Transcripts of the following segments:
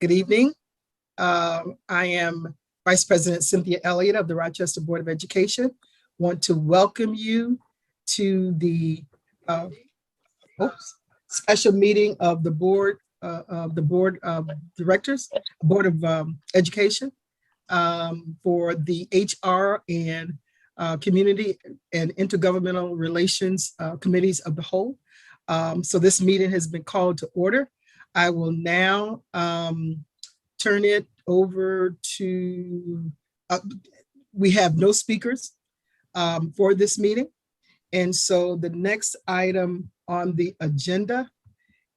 Good evening. I am Vice President Cynthia Elliott of the Rochester Board of Education. Want to welcome you to the special meeting of the Board of Directors, Board of Education, for the HR and Community and Intergovernmental Relations Committees of the whole. So this meeting has been called to order. I will now turn it over to, we have no speakers for this meeting. And so the next item on the agenda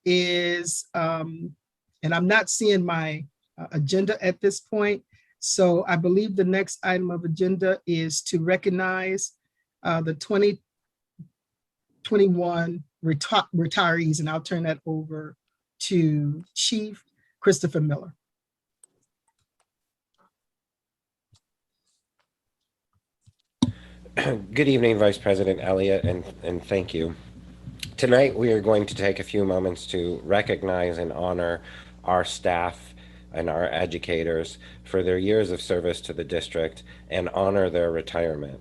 is, and I'm not seeing my agenda at this point. So I believe the next item of agenda is to recognize the 2021 retirees, and I'll turn that over to Chief Christopher Miller. Good evening, Vice President Elliott, and thank you. Tonight, we are going to take a few moments to recognize and honor our staff and our educators for their years of service to the district and honor their retirement.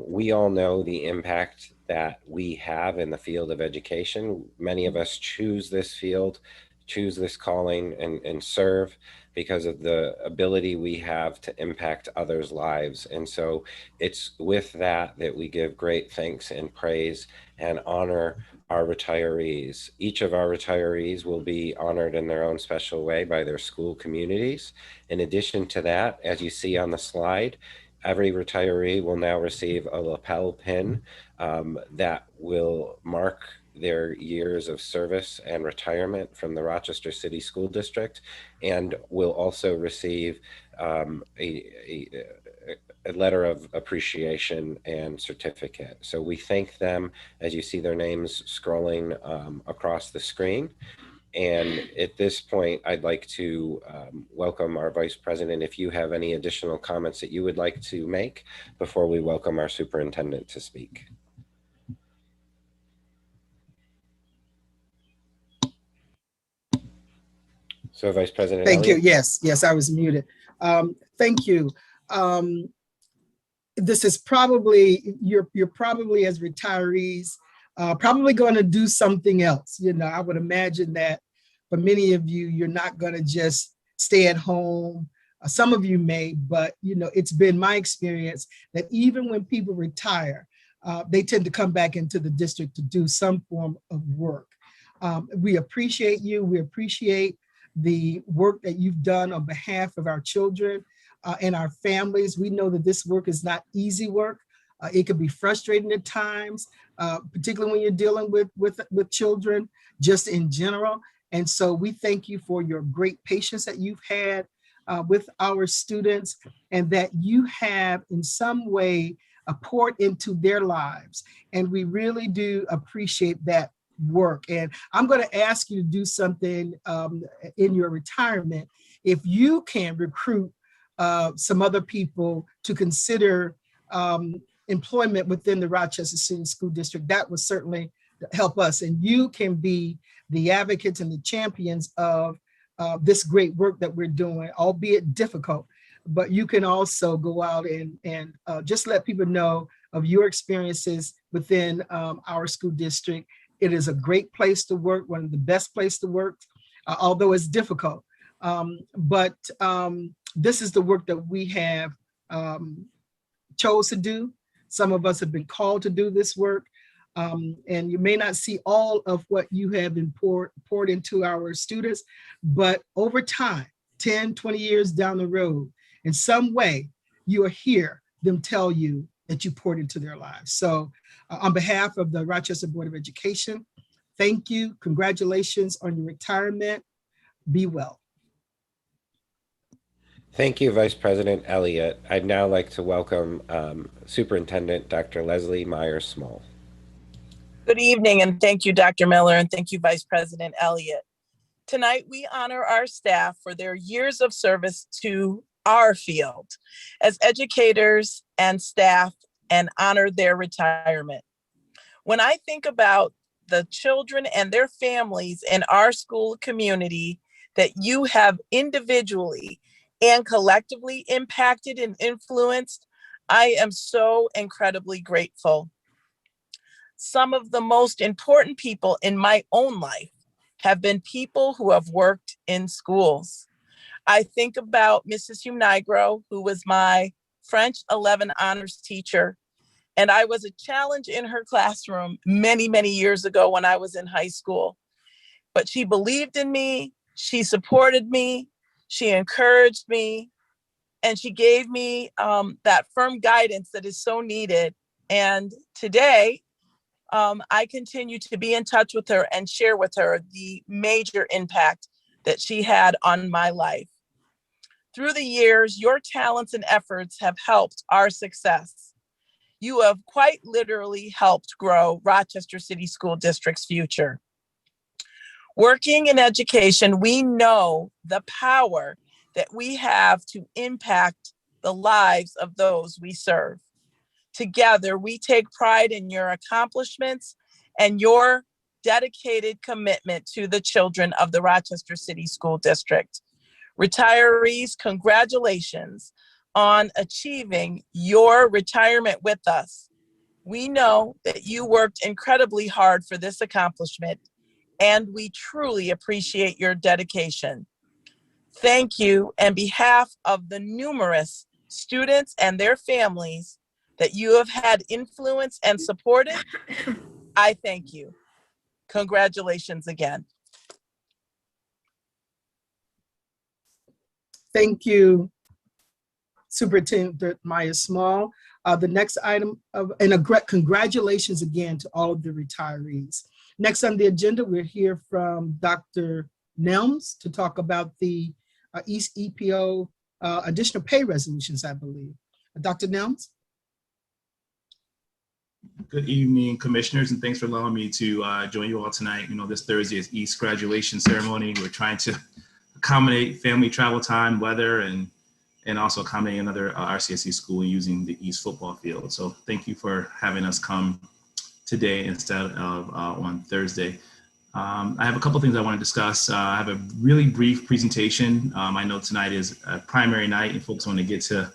We all know the impact that we have in the field of education. Many of us choose this field, choose this calling, and serve because of the ability we have to impact others' lives. And so it's with that that we give great thanks and praise and honor our retirees. Each of our retirees will be honored in their own special way by their school communities. In addition to that, as you see on the slide, every retiree will now receive a lapel pin that will mark their years of service and retirement from the Rochester City School District, and will also receive a letter of appreciation and certificate. So we thank them as you see their names scrolling across the screen. And at this point, I'd like to welcome our Vice President if you have any additional comments that you would like to make before we welcome our Superintendent to speak. So Vice President Thank Elliott. you. Yes, I was muted. Thank you. This is probably, you're probably as retirees, probably going to do something else. You know, I would imagine that for many of you, you're not going to just stay at home. Some of you may, but you know, it's been my experience that even when people retire, they tend to come back into the district to do some form of work. We appreciate you. We appreciate the work that you've done on behalf of our children and our families. We know that this work is not easy work. It can be frustrating at times, particularly when you're dealing with children, just in general. And so we thank you for your great patience that you've had with our students, and that you have in some way poured into their lives. And we really do appreciate that work. And I'm going to ask you to do something in your retirement. If you can recruit some other people to consider employment within the Rochester City School District, that would certainly help us. And you can be the advocates and the champions of this great work that we're doing, albeit difficult. But you can also go out and just let people know of your experiences within our school district. It is a great place to work, one of the best places to work, although it's difficult. But this is the work that we have chose to do. Some of us have been called to do this work. And you may not see all of what you have been poured into our students, but over time, 10, 20 years down the road, in some way, you will hear them tell you that you poured into their lives. So on behalf of the Rochester Board of Education, thank you. Congratulations on your retirement. Be well. Thank you, Vice President Elliott. I'd now like to welcome Superintendent Dr. Leslie Myers-Small. Good evening, and thank you, Dr. Miller, and thank you, Vice President Elliott. Tonight, we honor our staff for their years of service to our field as educators and staff, and honor their retirement. When I think about the children and their families in our school community that you have individually and collectively impacted and influenced, I am so incredibly grateful. Some of the most important people in my own life have been people who have worked in schools. I think about Mrs. Hume-Nigro, who was my French 11 honors teacher, and I was a challenge in her classroom many, many years ago when I was in high school. But she believed in me, she supported me, she encouraged me, and she gave me that firm guidance that is so needed. And today, I continue to be in touch with her and share with her the major impact that she had on my life. Through the years, your talents and efforts have helped our success. You have quite literally helped grow Rochester City School District's future. Working in education, we know the power that we have to impact the lives of those we serve. Together, we take pride in your accomplishments and your dedicated commitment to the children of the Rochester City School District. Retirees, congratulations on achieving your retirement with us. We know that you worked incredibly hard for this accomplishment, and we truly appreciate your dedication. Thank you on behalf of the numerous students and their families that you have had influence and supported. I thank you. Congratulations again. Thank you, Superintendent Maya Small. The next item congratulations again to all of the retirees. Next on the agenda, we'll hear from Dr. Nelms to talk about the East EPO additional pay resolutions, I believe. Dr. Nelms? Good evening, commissioners, and thanks for allowing me to join you all tonight. You know, this Thursday is East graduation ceremony. We're trying to accommodate family travel time, weather, and also accommodate another RCSE school using the East football field. So thank you for having us come today instead of on Thursday. I have a couple things I want to discuss. I have a really brief presentation. I know tonight is a primary night and folks want to get to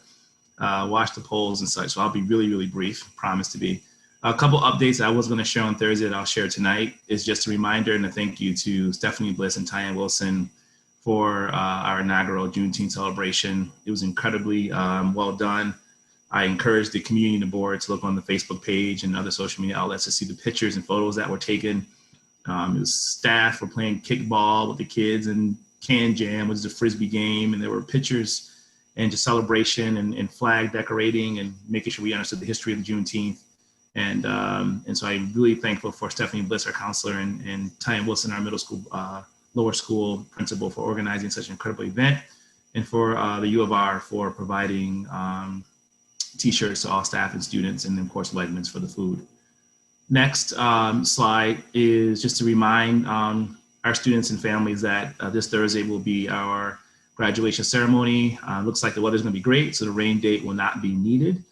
watch the polls and such. So I'll be really, really brief, promise to be. A couple updates I was going to share on Thursday that I'll share tonight is just a reminder and a thank you to Stephanie Bliss and Tyann Wilson for our inaugural Juneteenth celebration. It was incredibly well done. I encourage the community and the board to look on the Facebook page and other social media outlets to see the pictures and photos that were taken. It was staff were playing kickball with the kids and can jam, which is a Frisbee game. And there were pictures and just celebration and flag decorating and making sure we understood the history of Juneteenth. And so I'm really thankful for Stephanie Bliss, our counselor, and Tyann Wilson, our middle school, lower school principal, for organizing such an incredible event, and for the U of R for providing t-shirts to all staff and students, and then of course Wegmans for the food. Next slide is just to remind our students and families that this Thursday will be our graduation ceremony. Looks like the weather's going to be great, so the rain date will not be needed.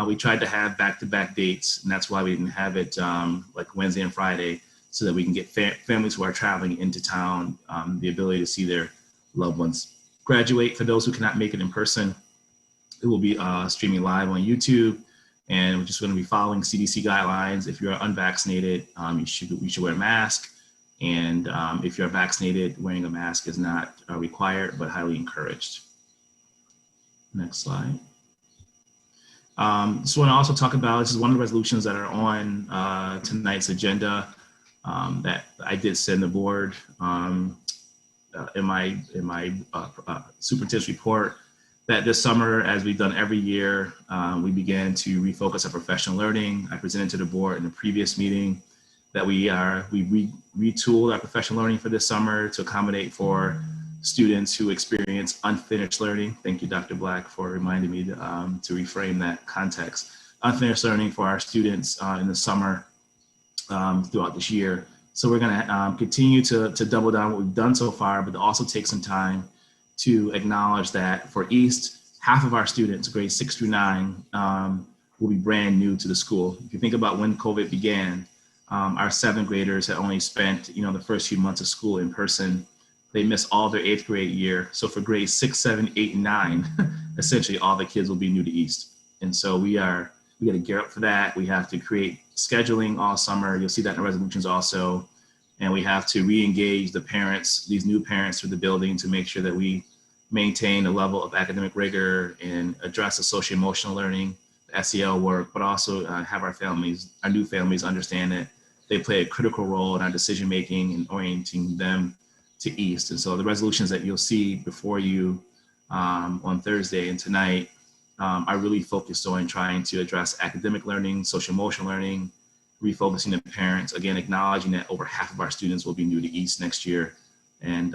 We tried to have back-to-back dates, and that's why we didn't have it like Wednesday and Friday, so that we can get families who are traveling into town the ability to see their loved ones graduate. For those who cannot make it in person, it will be streaming live on YouTube, and we're just going to be following CDC guidelines. If you're unvaccinated, you should wear a mask, and if you're vaccinated, wearing a mask is not required but highly encouraged. Next slide. Just want to also talk about, this is one of the resolutions that are on tonight's agenda that I did send the board in my superintendent's report, that this summer, as we've done every year, we began to refocus our professional learning. I presented to the board in the previous meeting that we retooled our professional learning for this summer to accommodate for students who experience unfinished learning. Thank you, Dr. Black, for reminding me to reframe that context. Unfinished learning for our students in the summer throughout this year. So we're gonna continue to double down what we've done so far, but also take some time to acknowledge that for East, half of our students, grades 6 through 9, will be brand new to the school. If you think about when COVID began, our 7th graders had only spent the first few months of school in person. they miss all their 8th grade year. So for grades 6, 7, 8, and 9, essentially all the kids will be new to East. And so we got to gear up for that. We have to create scheduling all summer. You'll see that in the resolutions also. And we have to re-engage the parents, these new parents through the building, to make sure that we maintain a level of academic rigor and address the social emotional learning, the SEL work, but also have our new families understand that they play a critical role in our decision making and orienting them to East. And so the resolutions that you'll see before you on Thursday and tonight are really focused on trying to address academic learning, social emotional learning, refocusing the parents, again, acknowledging that over half of our students will be new to East next year. And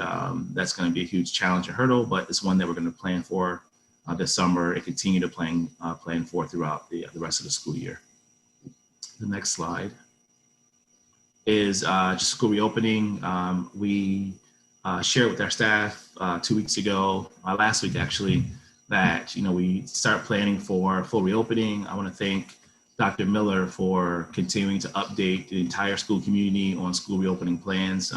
that's going to be a huge challenge and hurdle, but it's one that we're going to plan for this summer and continue to plan for throughout the rest of the school year. The next slide is just school reopening. We shared with our staff 2 weeks ago, last week actually, that we start planning for full reopening. I want to thank Dr. Miller for continuing to update the entire school community on school reopening plans.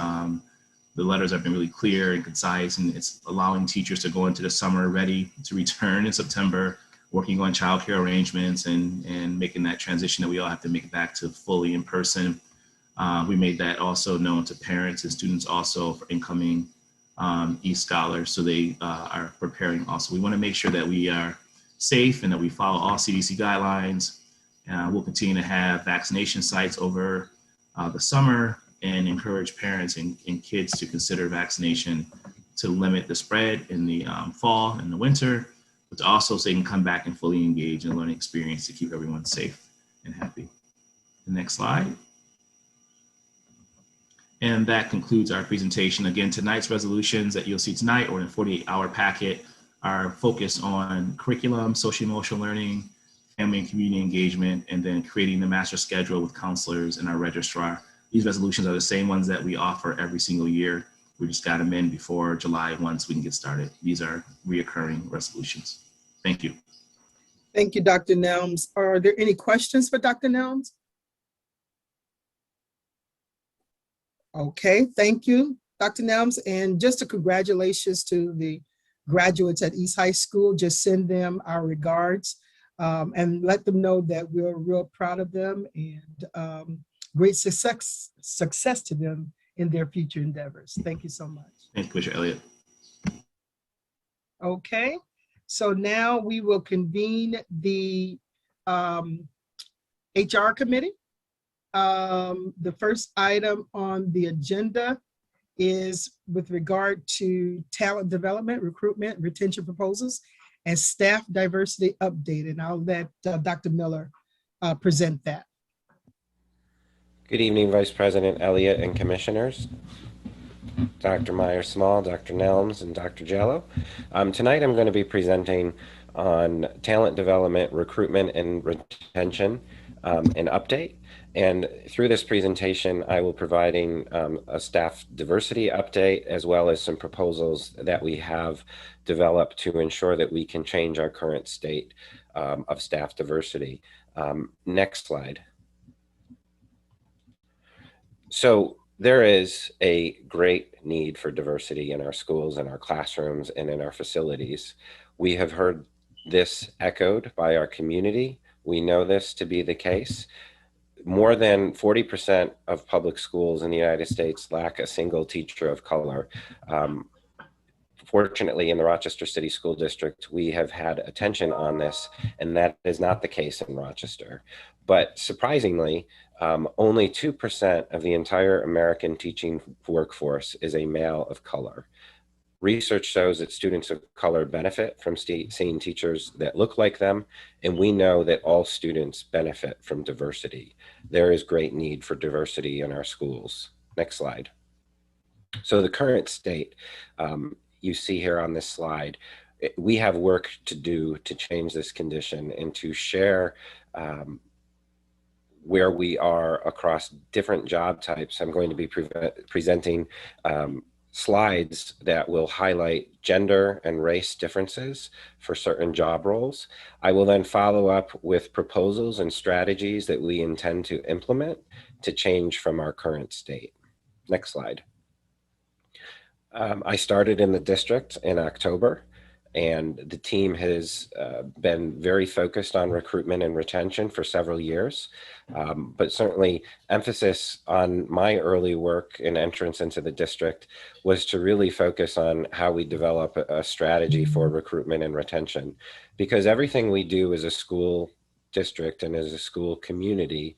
The letters have been really clear and concise, and it's allowing teachers to go into the summer ready to return in September, working on childcare arrangements and making that transition that we all have to make back to fully in person. We made that also known to parents and students also for incoming East scholars, so they are preparing also. We want to make sure that we are safe and that we follow all CDC guidelines. We'll continue to have vaccination sites over the summer and encourage parents and kids to consider vaccination to limit the spread in the fall and the winter, but also so they can come back and fully engage in the learning experience to keep everyone safe and happy. The next slide. And that concludes our presentation. Again, tonight's resolutions that you'll see tonight or in a 48-hour packet are focused on curriculum, social emotional learning, family and community engagement, and then creating the master schedule with counselors and our registrar. These resolutions are the same ones that we offer every single year. We just got them in before July 1 so we can get started. These are reoccurring resolutions. Thank you. Thank you, Dr. Nelms. Are there any questions for Dr. Nelms? Okay, thank you, Dr. Nelms. And just a congratulations to the graduates at East High School. Just send them our regards and let them know that we're real proud of them and great success to them in their future endeavors. Thank you so much. Thank you, Commissioner Elliott. Okay, so now we will convene the HR committee. The first item on the agenda is with regard to talent development, recruitment, retention proposals, and staff diversity update. And I'll let Dr. Miller present that. Good evening, Vice President Elliott and Commissioners. Dr. Myers-Small, Dr. Nelms, and Dr. Jallo. Tonight I'm going to be presenting on talent development, recruitment, and retention, an update. And through this presentation, I will be providing a staff diversity update, as well as some proposals that we have developed to ensure that we can change our current state of staff diversity. Next slide. So there is a great need for diversity in our schools, in our classrooms, and in our facilities. We have heard this echoed by our community. We know this to be the case. More than 40% of public schools in the United States lack a single teacher of color. Fortunately, in the Rochester City School District, we have had attention on this, and that is not the case in Rochester. But surprisingly, only 2% of the entire American teaching workforce is a male of color. Research shows that students of color benefit from seeing teachers that look like them, and we know that all students benefit from diversity. There is great need for diversity in our schools. Next slide. So the current state, you see here on this slide, we have work to do to change this condition and to share where we are across different job types. I'm going to be presenting slides that will highlight gender and race differences for certain job roles. I will then follow up with proposals and strategies that we intend to implement to change from our current state. Next slide. I started in the district in October, and the team has been very focused on recruitment and retention for several years. But certainly emphasis on my early work and entrance into the district was to really focus on how we develop a strategy for recruitment and retention, because everything we do as a school district and as a school community,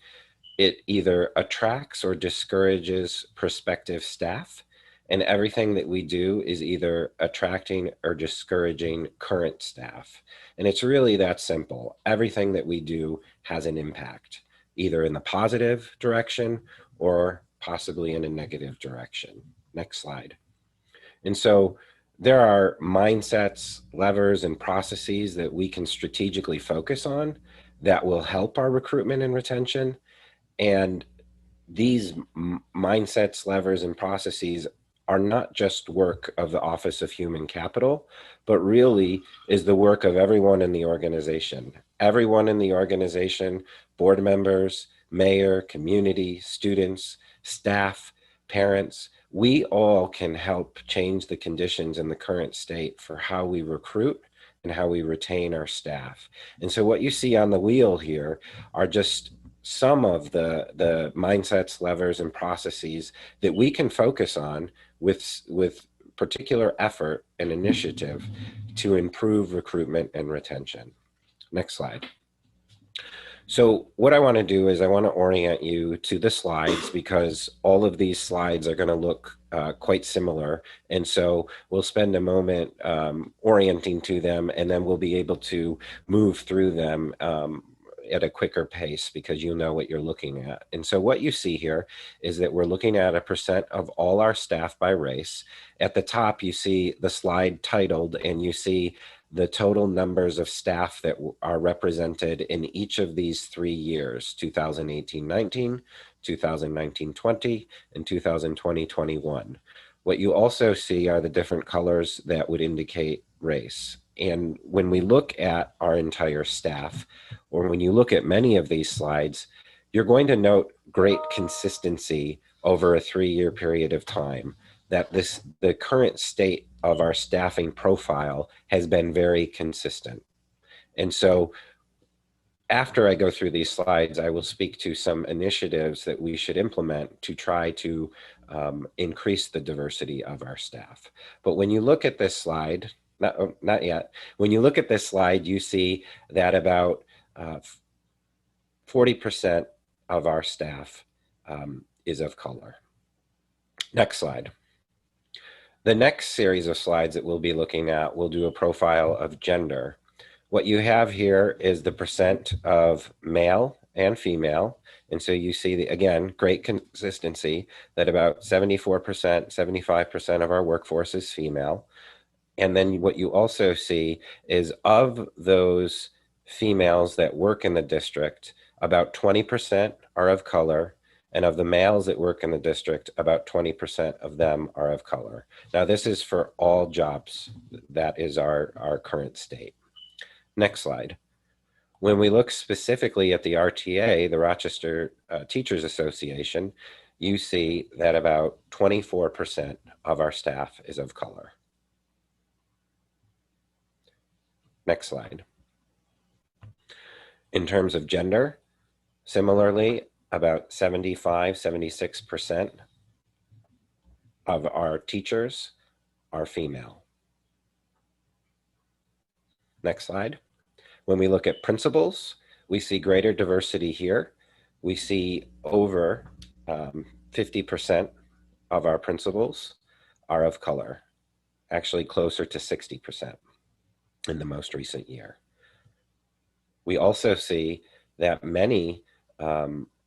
it either attracts or discourages prospective staff, and everything that we do is either attracting or discouraging current staff. And it's really that simple. Everything that we do has an impact, either in the positive direction or possibly in a negative direction. Next slide. And so there are mindsets, levers, and processes that we can strategically focus on that will help our recruitment and retention. And these mindsets, levers, and processes are not just work of the Office of Human Capital, but really is the work of everyone in the organization. Everyone in the organization, board members, mayor, community, students, staff, parents, we all can help change the conditions in the current state for how we recruit and how we retain our staff. And so what you see on the wheel here are just some of the mindsets, levers, and processes that we can focus on with particular effort and initiative to improve recruitment and retention. Next slide. So what I want to do is I want to orient you to the slides, because all of these slides are going to look quite similar. And so we'll spend a moment orienting to them, and then we'll be able to move through them at a quicker pace, because you know what you're looking at. And so what you see here is that we're looking at a percent of all our staff by race. At the top, you see the slide titled, and you see the total numbers of staff that are represented in each of these 3 years, 2018-19, 2019-20, and 2020-21. What you also see are the different colors that would indicate race. And when we look at our entire staff, or when you look at many of these slides, you're going to note great consistency over a 3-year period of time, that the current state of our staffing profile has been very consistent. And so after I go through these slides, I will speak to some initiatives that we should implement to try to increase the diversity of our staff. But when you look at this slide, not yet, when you look at this slide, you see that about 40% of our staff is of color. Next slide. The next series of slides that we'll be looking at will do a profile of gender. What you have here is the percent of male and female. And so you see, again, great consistency that about 74%, 75% of our workforce is female. And then what you also see is of those females that work in the district, about 20% are of color. And of the males that work in the district, about 20% of them are of color. Now, this is for all jobs. That is our current state. Next slide. When we look specifically at the RTA, the Rochester Teachers Association, you see that about 24% of our staff is of color. Next slide. In terms of gender, similarly, about 76% of our teachers are female. Next slide. When we look at principals, we see greater diversity here. We see over 50% of our principals are of color, actually closer to 60% in the most recent year. We also see that many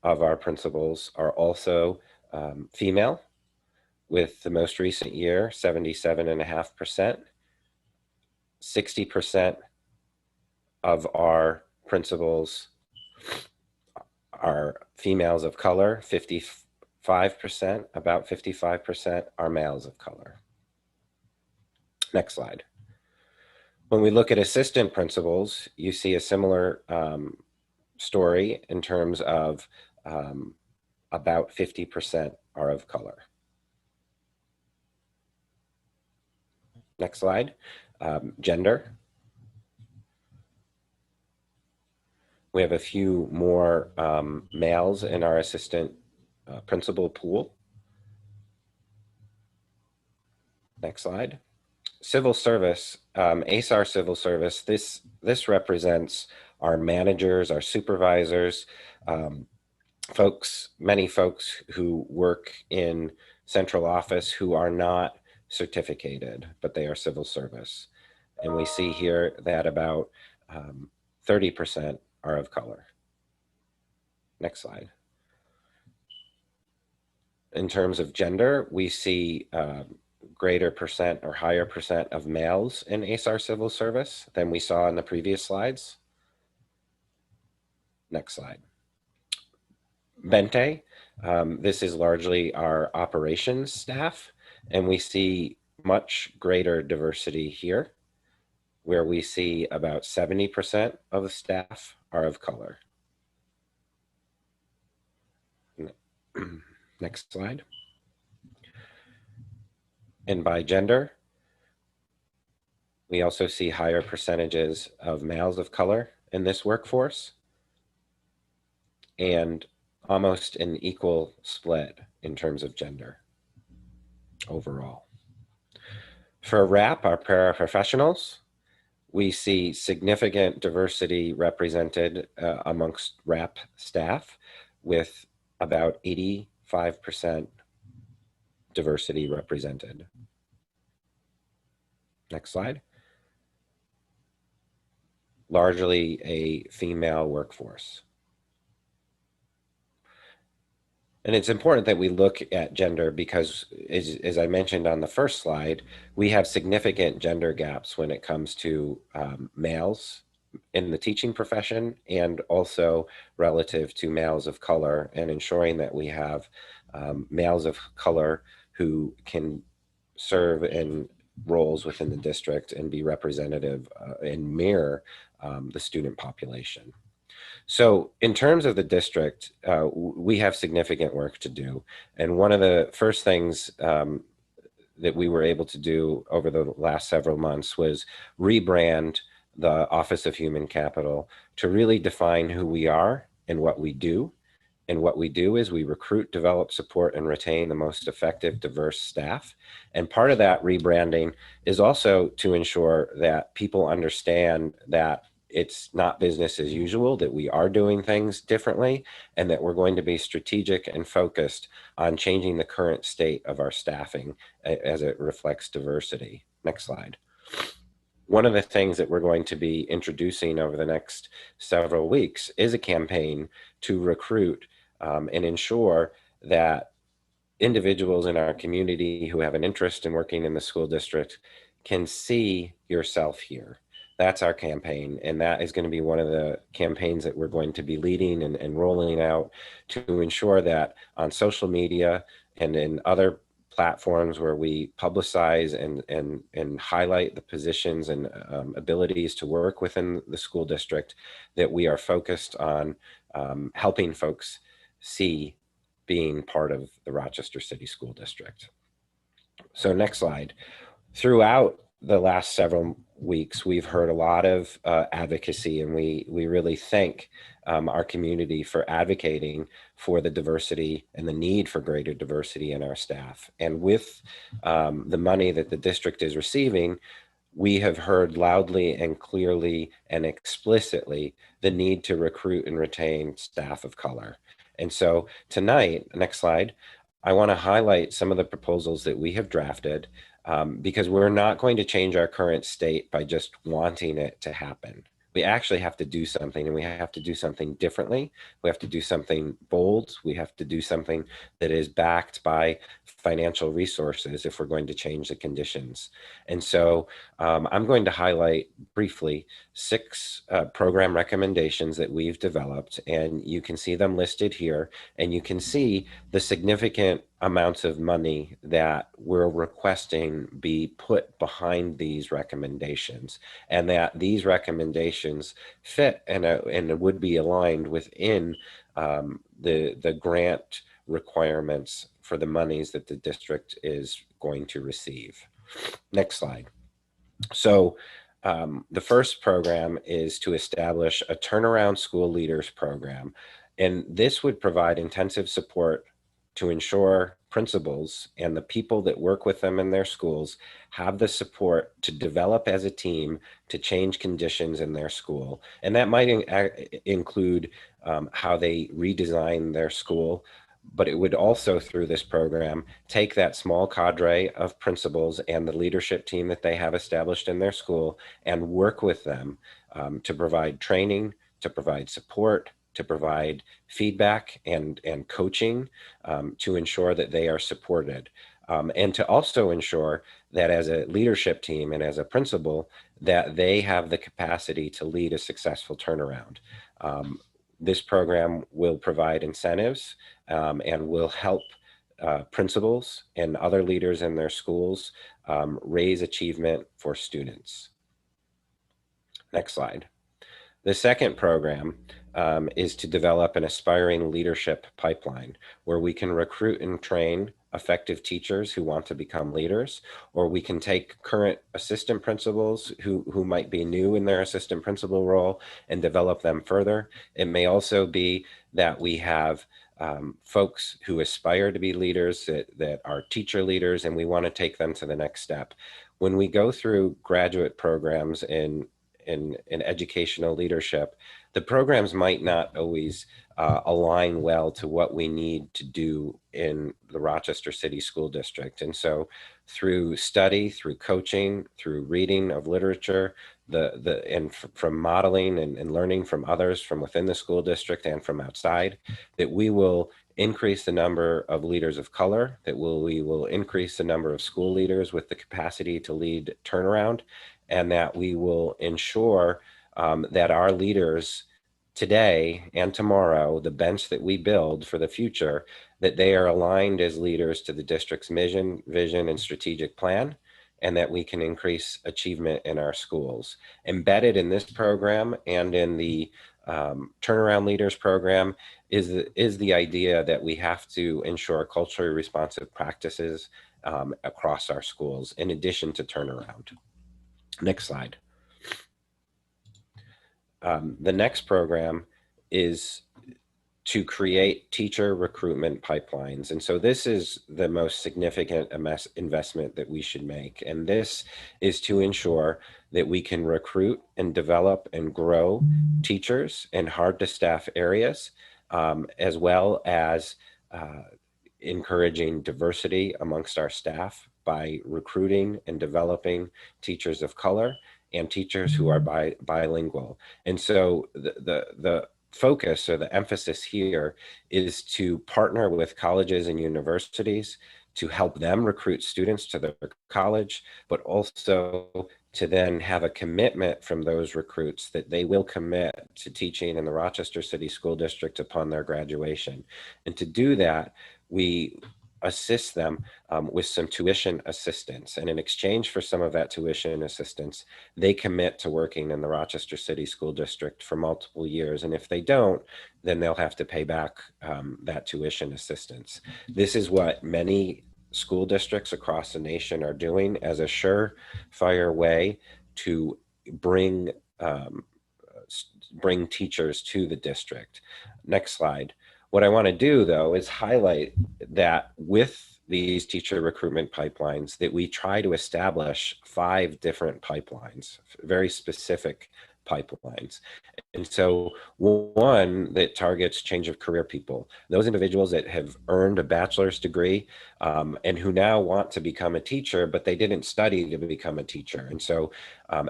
of our principals are also female, with the most recent year, 77.5%. 60% of our principals are females of color, 55%, about 55% are males of color. Next slide. When we look at assistant principals, you see a similar story in terms of about 50% are of color. Next slide. Gender. We have a few more males in our assistant principal pool. Next slide. Civil service, ASAR civil service, this represents our managers, our supervisors, many folks who work in central office who are not certificated, but they are civil service. And we see here that about 30% are of color. Next slide. In terms of gender, we see greater percent or higher percent of males in ASAR civil service than we saw in the previous slides. Next slide. Bente, this is largely our operations staff, and we see much greater diversity here, where we see about 70% of the staff are of color. Next slide. And by gender, we also see higher percentages of males of color in this workforce and almost an equal split in terms of gender overall. For RAP, our paraprofessionals, we see significant diversity represented amongst RAP staff with about 85% diversity represented. Next slide. Largely a female workforce. And it's important that we look at gender because, as I mentioned on the first slide, we have significant gender gaps when it comes to males in the teaching profession and also relative to males of color, and ensuring that we have males of color who can serve in roles within the district and be representative and mirror the student population. So in terms of the district, we have significant work to do. And one of the first things that we were able to do over the last several months was rebrand the Office of Human Capital to really define who we are and what we do. And what we do is we recruit, develop, support, and retain the most effective, diverse staff. And part of that rebranding is also to ensure that people understand that it's not business as usual, that we are doing things differently, and that we're going to be strategic and focused on changing the current state of our staffing as it reflects diversity. Next slide. One of the things that we're going to be introducing over the next several weeks is a campaign to recruit and ensure that individuals in our community who have an interest in working in the school district can see yourself here. That's our campaign, and that is going to be one of the campaigns that we're going to be leading and rolling out to ensure that on social media and in other platforms where we publicize and highlight the positions and abilities to work within the school district, that we are focused on helping folks see being part of the Rochester City School District. So next slide. Throughout the last several weeks, we've heard a lot of advocacy, and we really thank our community for advocating for the diversity and the need for greater diversity in our staff. And with the money that the district is receiving, we have heard loudly and clearly and explicitly the need to recruit and retain staff of color. And so tonight, next slide, I want to highlight some of the proposals that we have drafted because we're not going to change our current state by just wanting it to happen. We actually have to do something, and we have to do something differently. We have to do something bold. We have to do something that is backed by financial resources if we're going to change the conditions. And so I'm going to highlight briefly 6 program recommendations that we've developed, and you can see them listed here, and you can see the significant amounts of money that we're requesting be put behind these recommendations, and that these recommendations fit and would be aligned within the grant requirements for the monies that the district is going to receive. Next slide. So the first program is to establish a turnaround school leaders program. And this would provide intensive support to ensure principals and the people that work with them in their schools have the support to develop as a team to change conditions in their school. And that might include how they redesign their school, but it would also, through this program, take that small cadre of principals and the leadership team that they have established in their school and work with them to provide training, to provide support, to provide feedback and coaching to ensure that they are supported. And to also ensure that as a leadership team and as a principal, that they have the capacity to lead a successful turnaround. This program will provide incentives and will help principals and other leaders in their schools raise achievement for students. Next slide. The second program is to develop an aspiring leadership pipeline where we can recruit and train effective teachers who want to become leaders, or we can take current assistant principals who might be new in their assistant principal role and develop them further. It may also be that we have folks who aspire to be leaders that are teacher leaders, and we want to take them to the next step. When we go through graduate programs in educational leadership, the programs might not always align well to what we need to do in the Rochester City School District. And so through study, through coaching, through reading of literature, from modeling and learning from others from within the school district and from outside, that we will increase the number of leaders of color, that we will increase the number of school leaders with the capacity to lead turnaround, and that we will ensure that our leaders today and tomorrow, the bench that we build for the future, that they are aligned as leaders to the district's mission, vision, and strategic plan, and that we can increase achievement in our schools. Embedded in this program and in the Turnaround Leaders program is the idea that we have to ensure culturally responsive practices across our schools, in addition to turnaround. Next slide. The next program is to create teacher recruitment pipelines. And so this is the most significant investment that we should make. And this is to ensure that we can recruit and develop and grow teachers in hard to staff areas, as well as encouraging diversity amongst our staff by recruiting and developing teachers of color and teachers who are bilingual. And so the focus or the emphasis here is to partner with colleges and universities to help them recruit students to their college, but also to then have a commitment from those recruits that they will commit to teaching in the Rochester City School District upon their graduation. And to do that, we assist them with some tuition assistance. And in exchange for some of that tuition assistance, they commit to working in the Rochester City School District for multiple years. And if they don't, then they'll have to pay back that tuition assistance. This is what many school districts across the nation are doing as a surefire way to bring teachers to the district. Next slide. What I want to do, though, is highlight that with these teacher recruitment pipelines, that we try to establish 5 different pipelines, very specific pipelines. And so one that targets change of career people, those individuals that have earned a bachelor's degree and who now want to become a teacher, but they didn't study to become a teacher. And so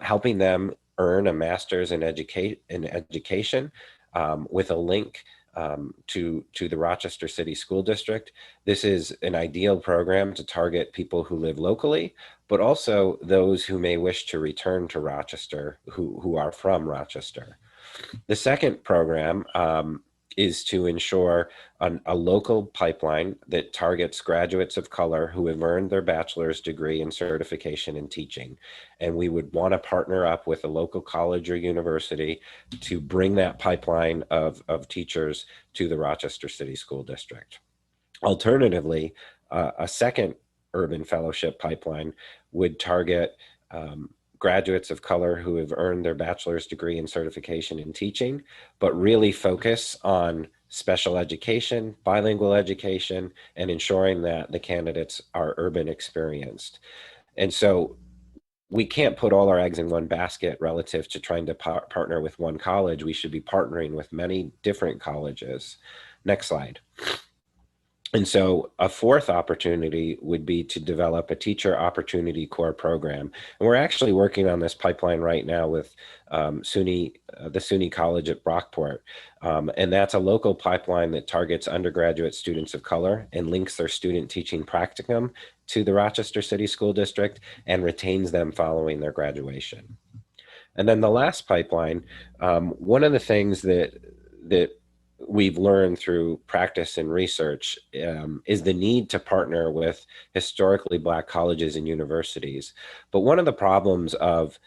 helping them earn a master's in education with a link to the Rochester City School District. This is an ideal program to target people who live locally, but also those who may wish to return to Rochester, who are from Rochester. The second program is to ensure a local pipeline that targets graduates of color who have earned their bachelor's degree and certification in teaching. And we would want to partner up with a local college or university to bring that pipeline of teachers to the Rochester City School District. Alternatively, a second urban fellowship pipeline would target graduates of color who have earned their bachelor's degree and certification in teaching, but really focus on special education, bilingual education, and ensuring that the candidates are urban experienced. And so we can't put all our eggs in one basket relative to trying to partner with one college. We should be partnering with many different colleges. Next slide. And so a fourth opportunity would be to develop a teacher opportunity core program. And we're actually working on this pipeline right now with the SUNY College at Brockport. And that's a local pipeline that targets undergraduate students of color and links their student teaching practicum to the Rochester City School District and retains them following their graduation. And then the last pipeline, one of the things that we've learned through practice and research is the need to partner with historically Black colleges and universities. But one of the problems of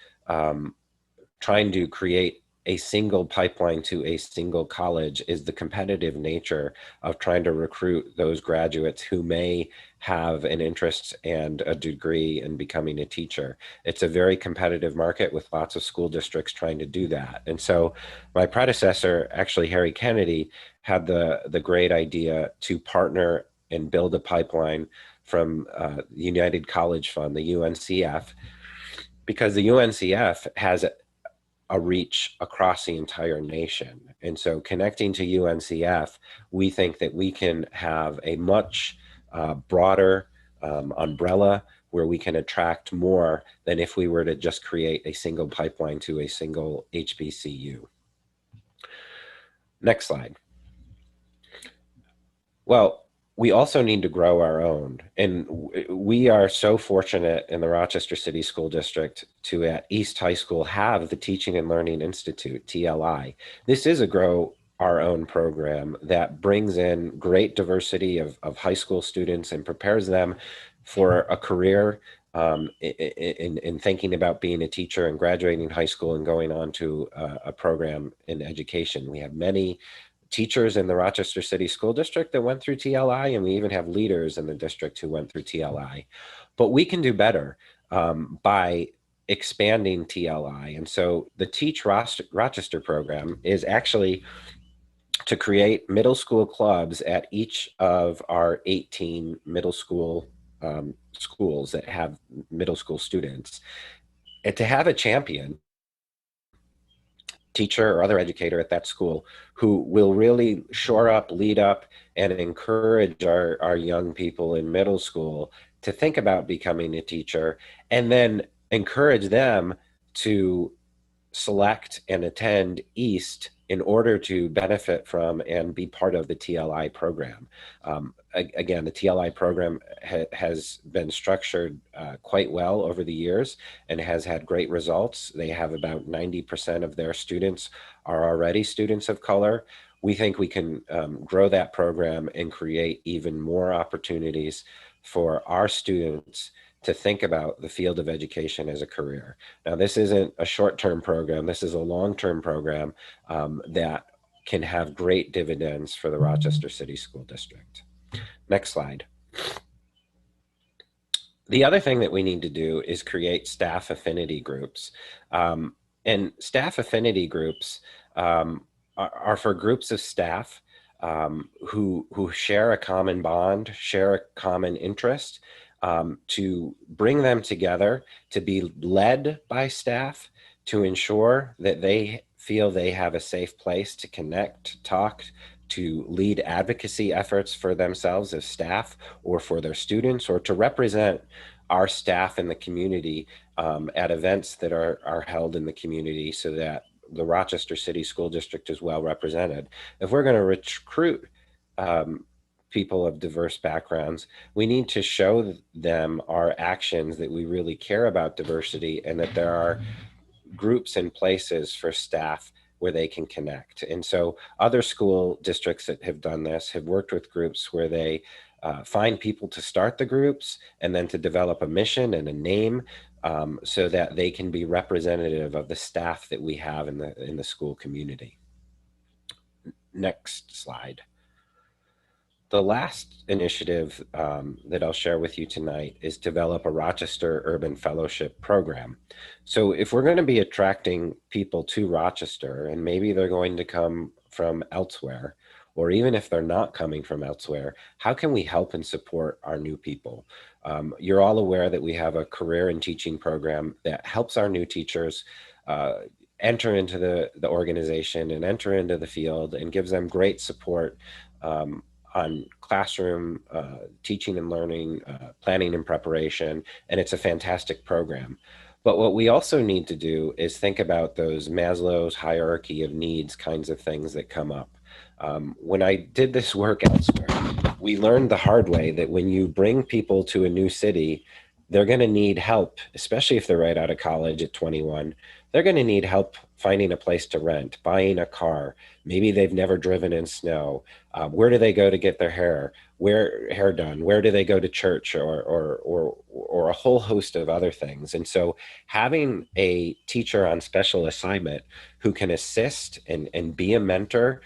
trying to create a single pipeline to a single college is the competitive nature of trying to recruit those graduates who may have an interest and a degree in becoming a teacher. It's a very competitive market with lots of school districts trying to do that. And so my predecessor, actually Harry Kennedy, had the great idea to partner and build a pipeline from the United College Fund, the UNCF, because the UNCF has a reach across the entire nation. And so connecting to UNCF, we think that we can have a much broader umbrella where we can attract more than if we were to just create a single pipeline to a single HBCU. Next slide. Well, we also need to grow our own. And we are so fortunate in the Rochester City School District to at East High School have the Teaching and Learning Institute, TLI. This is a grow our own program that brings in great diversity of high school students and prepares them for a career in thinking about being a teacher and graduating high school and going on to a program in education. We have many teachers in the Rochester City School District that went through TLI, and we even have leaders in the district who went through TLI. But we can do better by expanding TLI. And so the Teach Rochester program is actually to create middle school clubs at each of our 18 middle school schools that have middle school students, and to have a champion teacher or other educator at that school who will really shore up, lead up, and encourage our young people in middle school to think about becoming a teacher, and then encourage them to select and attend East in order to benefit from and be part of the TLI program. Again, the TLI program has been structured quite well over the years and has had great results. They have about 90% of their students are already students of color. We think we can grow that program and create even more opportunities for our students to think about the field of education as a career. Now, this isn't a short-term program. This is a long-term program that can have great dividends for the Rochester City School District. Next slide. The other thing that we need to do is create staff affinity groups. And staff affinity groups are for groups of staff who share a common bond, share a common interest, to bring them together, to be led by staff, to ensure that they feel they have a safe place to connect, talk, to lead advocacy efforts for themselves as staff or for their students, or to represent our staff in the community at events that are held in the community so that the Rochester City School District is well represented. If we're going to recruit people of diverse backgrounds, we need to show them our actions that we really care about diversity and that there are groups and places for staff where they can connect. And so other school districts that have done this have worked with groups where they find people to start the groups and then to develop a mission and a name so that they can be representative of the staff that we have in the school community. Next slide. the last initiative that I'll share with you tonight is develop a Rochester Urban Fellowship program. So if we're going to be attracting people to Rochester, and maybe they're going to come from elsewhere, or even if they're not coming from elsewhere, how can we help and support our new people? You're all aware that we have a career and teaching program that helps our new teachers enter into the organization and enter into the field, and gives them great support on classroom teaching and learning, planning and preparation, and it's a fantastic program. But what we also need to do is think about those Maslow's hierarchy of needs kinds of things that come up. When I did this work elsewhere, we learned the hard way that when you bring people to a new city, they're going to need help, especially if they're right out of college at 21. They're going to need help finding a place to rent, buying a car. Maybe they've never driven in snow. Where do they go to get their hair done? Where do they go to church, or a whole host of other things? And so having a teacher on special assignment who can assist and be a mentor,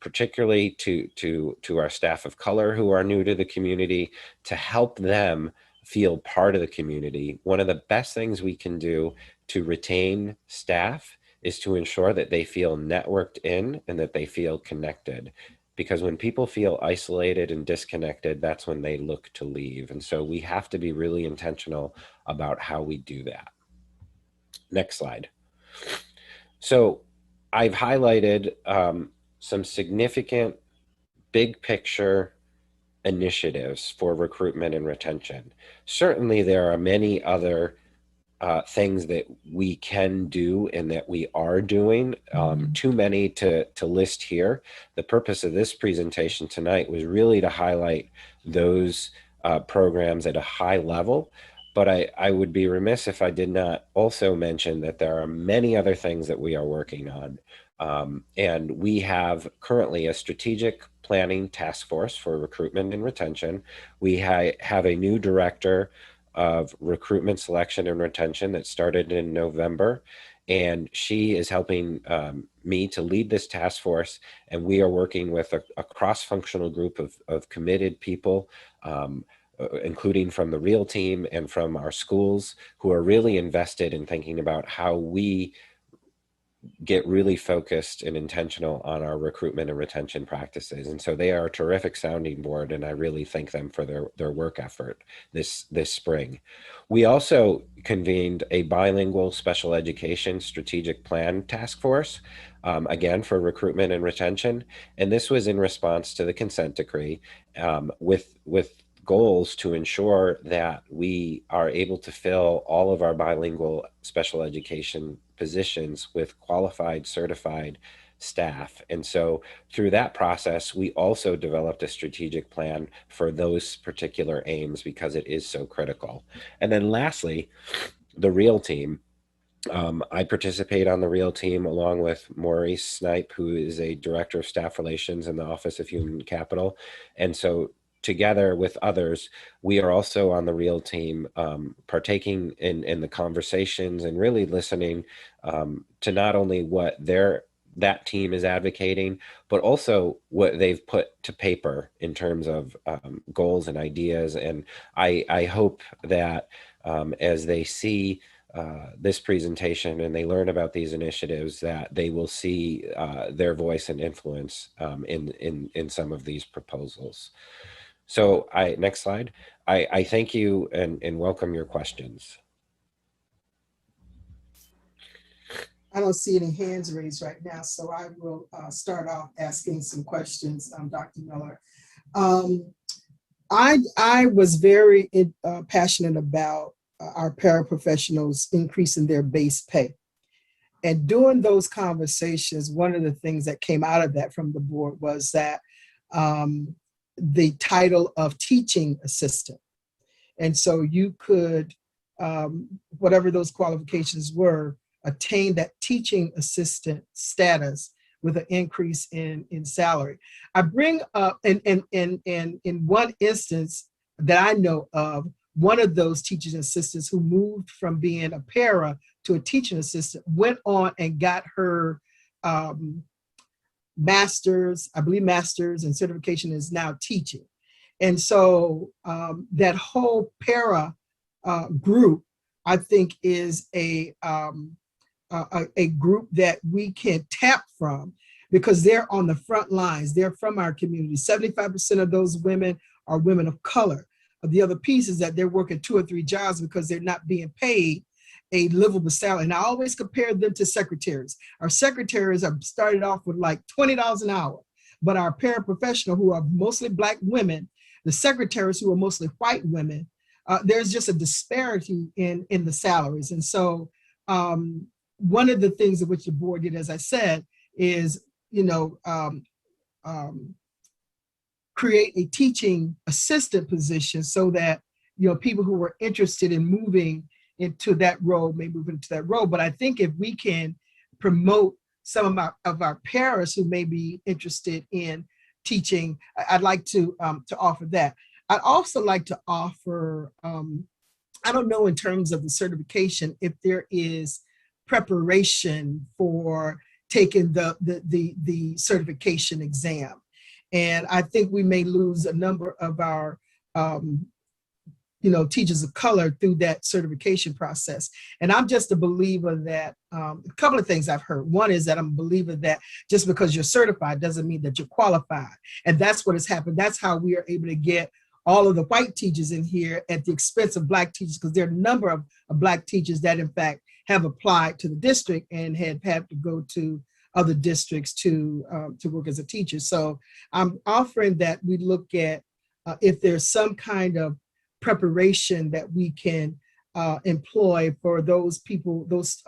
particularly to our staff of color who are new to the community, to help them feel part of the community. One of the best things we can do to retain staff is to ensure that they feel networked in and that they feel connected. Because when people feel isolated and disconnected, that's when they look to leave. And so we have to be really intentional about how we do that. Next slide. So I've highlighted some significant big picture initiatives for recruitment and retention. Certainly there are many other things that we can do and that we are doing, too many to list here. The purpose of this presentation tonight was really to highlight those programs at a high level, but I would be remiss if I did not also mention that there are many other things that we are working on. And we have currently a strategic planning task force for recruitment and retention. We have a new director of recruitment, selection, and retention that started in November. And she is helping me to lead this task force. And we are working with a cross-functional group of committed people, including from the real team and from our schools, who are really invested in thinking about how we get really focused and intentional on our recruitment and retention practices. And so they are a terrific sounding board, and I really thank them for their work effort this spring. We also convened a bilingual special education strategic plan task force, again, for recruitment and retention. And this was in response to the consent decree, with goals to ensure that we are able to fill all of our bilingual special education positions with qualified, certified staff. And so through that process, we also developed a strategic plan for those particular aims because it is so critical. And then lastly, the real team. I participate on the real team along with Maurice Snipe, who is a director of staff relations in the Office of Human Capital. And so together with others, we are also on the real team, partaking in the conversations and really listening to not only what that team is advocating, but also what they've put to paper in terms of goals and ideas. And I hope that as they see this presentation and they learn about these initiatives, that they will see their voice and influence in some of these proposals. So next slide. I thank you and welcome your questions. I don't see any hands raised right now, so I will start off asking some questions, Dr. Miller. I was very passionate about our paraprofessionals increasing their base pay. And during those conversations, one of the things that came out of that from the board was that the title of teaching assistant. And so you could, whatever those qualifications were, attain that teaching assistant status with an increase in salary. I bring up, in one instance that I know of, one of those teaching assistants who moved from being a para to a teaching assistant went on and got her master's, I believe master's and certification is now teaching. And so that whole para group, I think, is a group that we can tap from, because they're on the front lines. They're from our community. 75% of those women are women of color. The other piece is that they're working 2 or 3 jobs because they're not being paid a livable salary. And I always compare them to secretaries. Our secretaries have started off with like $20 an hour, but our paraprofessional, who are mostly Black women, the secretaries, who are mostly white women, there's just a disparity in the salaries. And so one of the things in which the board did, as I said, is, create a teaching assistant position so that, people who were interested in moving into that role may move into that role. But I think if we can promote some of our paras who may be interested in teaching, I'd like to offer that. I'd also like to offer, I don't know in terms of the certification, if there is preparation for taking the certification exam. And I think we may lose a number of our teachers of color through that certification process. And I'm just a believer that a couple of things I've heard. One is that I'm a believer that just because you're certified doesn't mean that you're qualified. And that's what has happened. That's how we are able to get all of the white teachers in here at the expense of Black teachers, because there are a number of Black teachers that in fact have applied to the district and had to go to other districts to work as a teacher. So I'm offering that we look at if there's some kind of preparation that we can employ for those people, those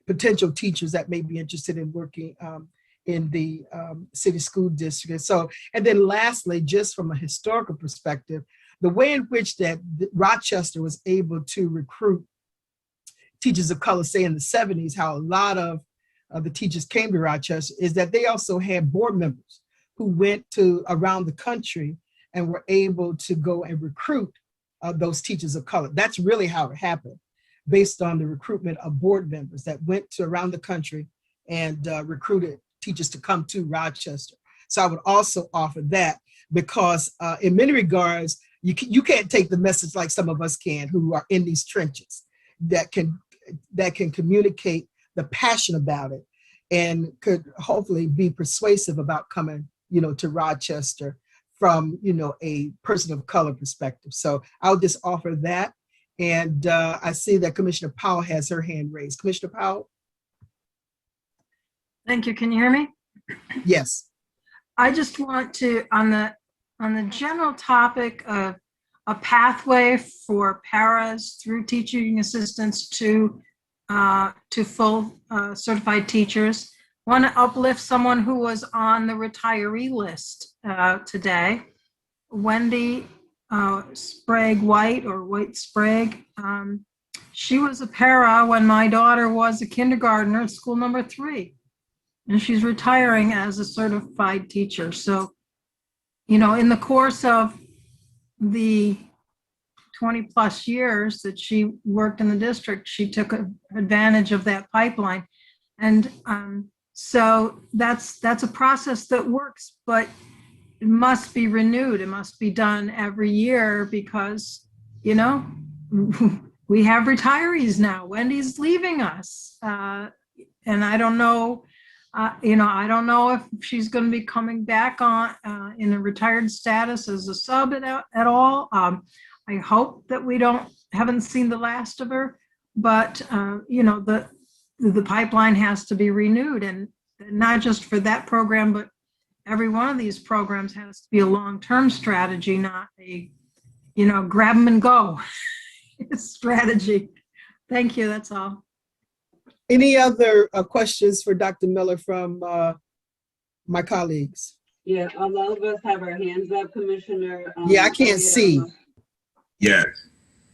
potential teachers that may be interested in working in the city school district. So, and then lastly, just from a historical perspective, the way in which that Rochester was able to recruit teachers of color, say in the 70s, how a lot of the teachers came to Rochester, is that they also had board members who went to around the country and were able to go and recruit those teachers of color. That's really how it happened, based on the recruitment of board members that went to around the country and recruited teachers to come to Rochester. So I would also offer that, because in many regards, you can't take the message like some of us can, who are in these trenches, that can communicate the passion about it and could hopefully be persuasive about coming, to Rochester from, a person of color perspective. So I'll just offer that. And I see that Commissioner Powell has her hand raised. Commissioner Powell? Thank you. Can you hear me? Yes. I just want to, on the general topic of a pathway for paras through teaching assistants to full certified teachers, want to uplift someone who was on the retiree list today, Wendy Sprague White, or White Sprague. She was a para when my daughter was a kindergartner at school number 3, and she's retiring as a certified teacher. So, in the course of the 20 plus years that she worked in the district, she took advantage of that pipeline. And so that's a process that works, but it must be renewed. It must be done every year, because, we have retirees now. Wendy's leaving us. And I don't know, I don't know if she's going to be coming back on in a retired status as a sub at all. I hope that we haven't seen the last of her, but the pipeline has to be renewed, and not just for that program, but every one of these programs has to be a long-term strategy, not a, grab them and go strategy. Thank you. That's all. Any other questions for Dr. Miller from my colleagues? Yeah, a lot of us have our hands up, Commissioner. Yeah, I can't see. Yeah.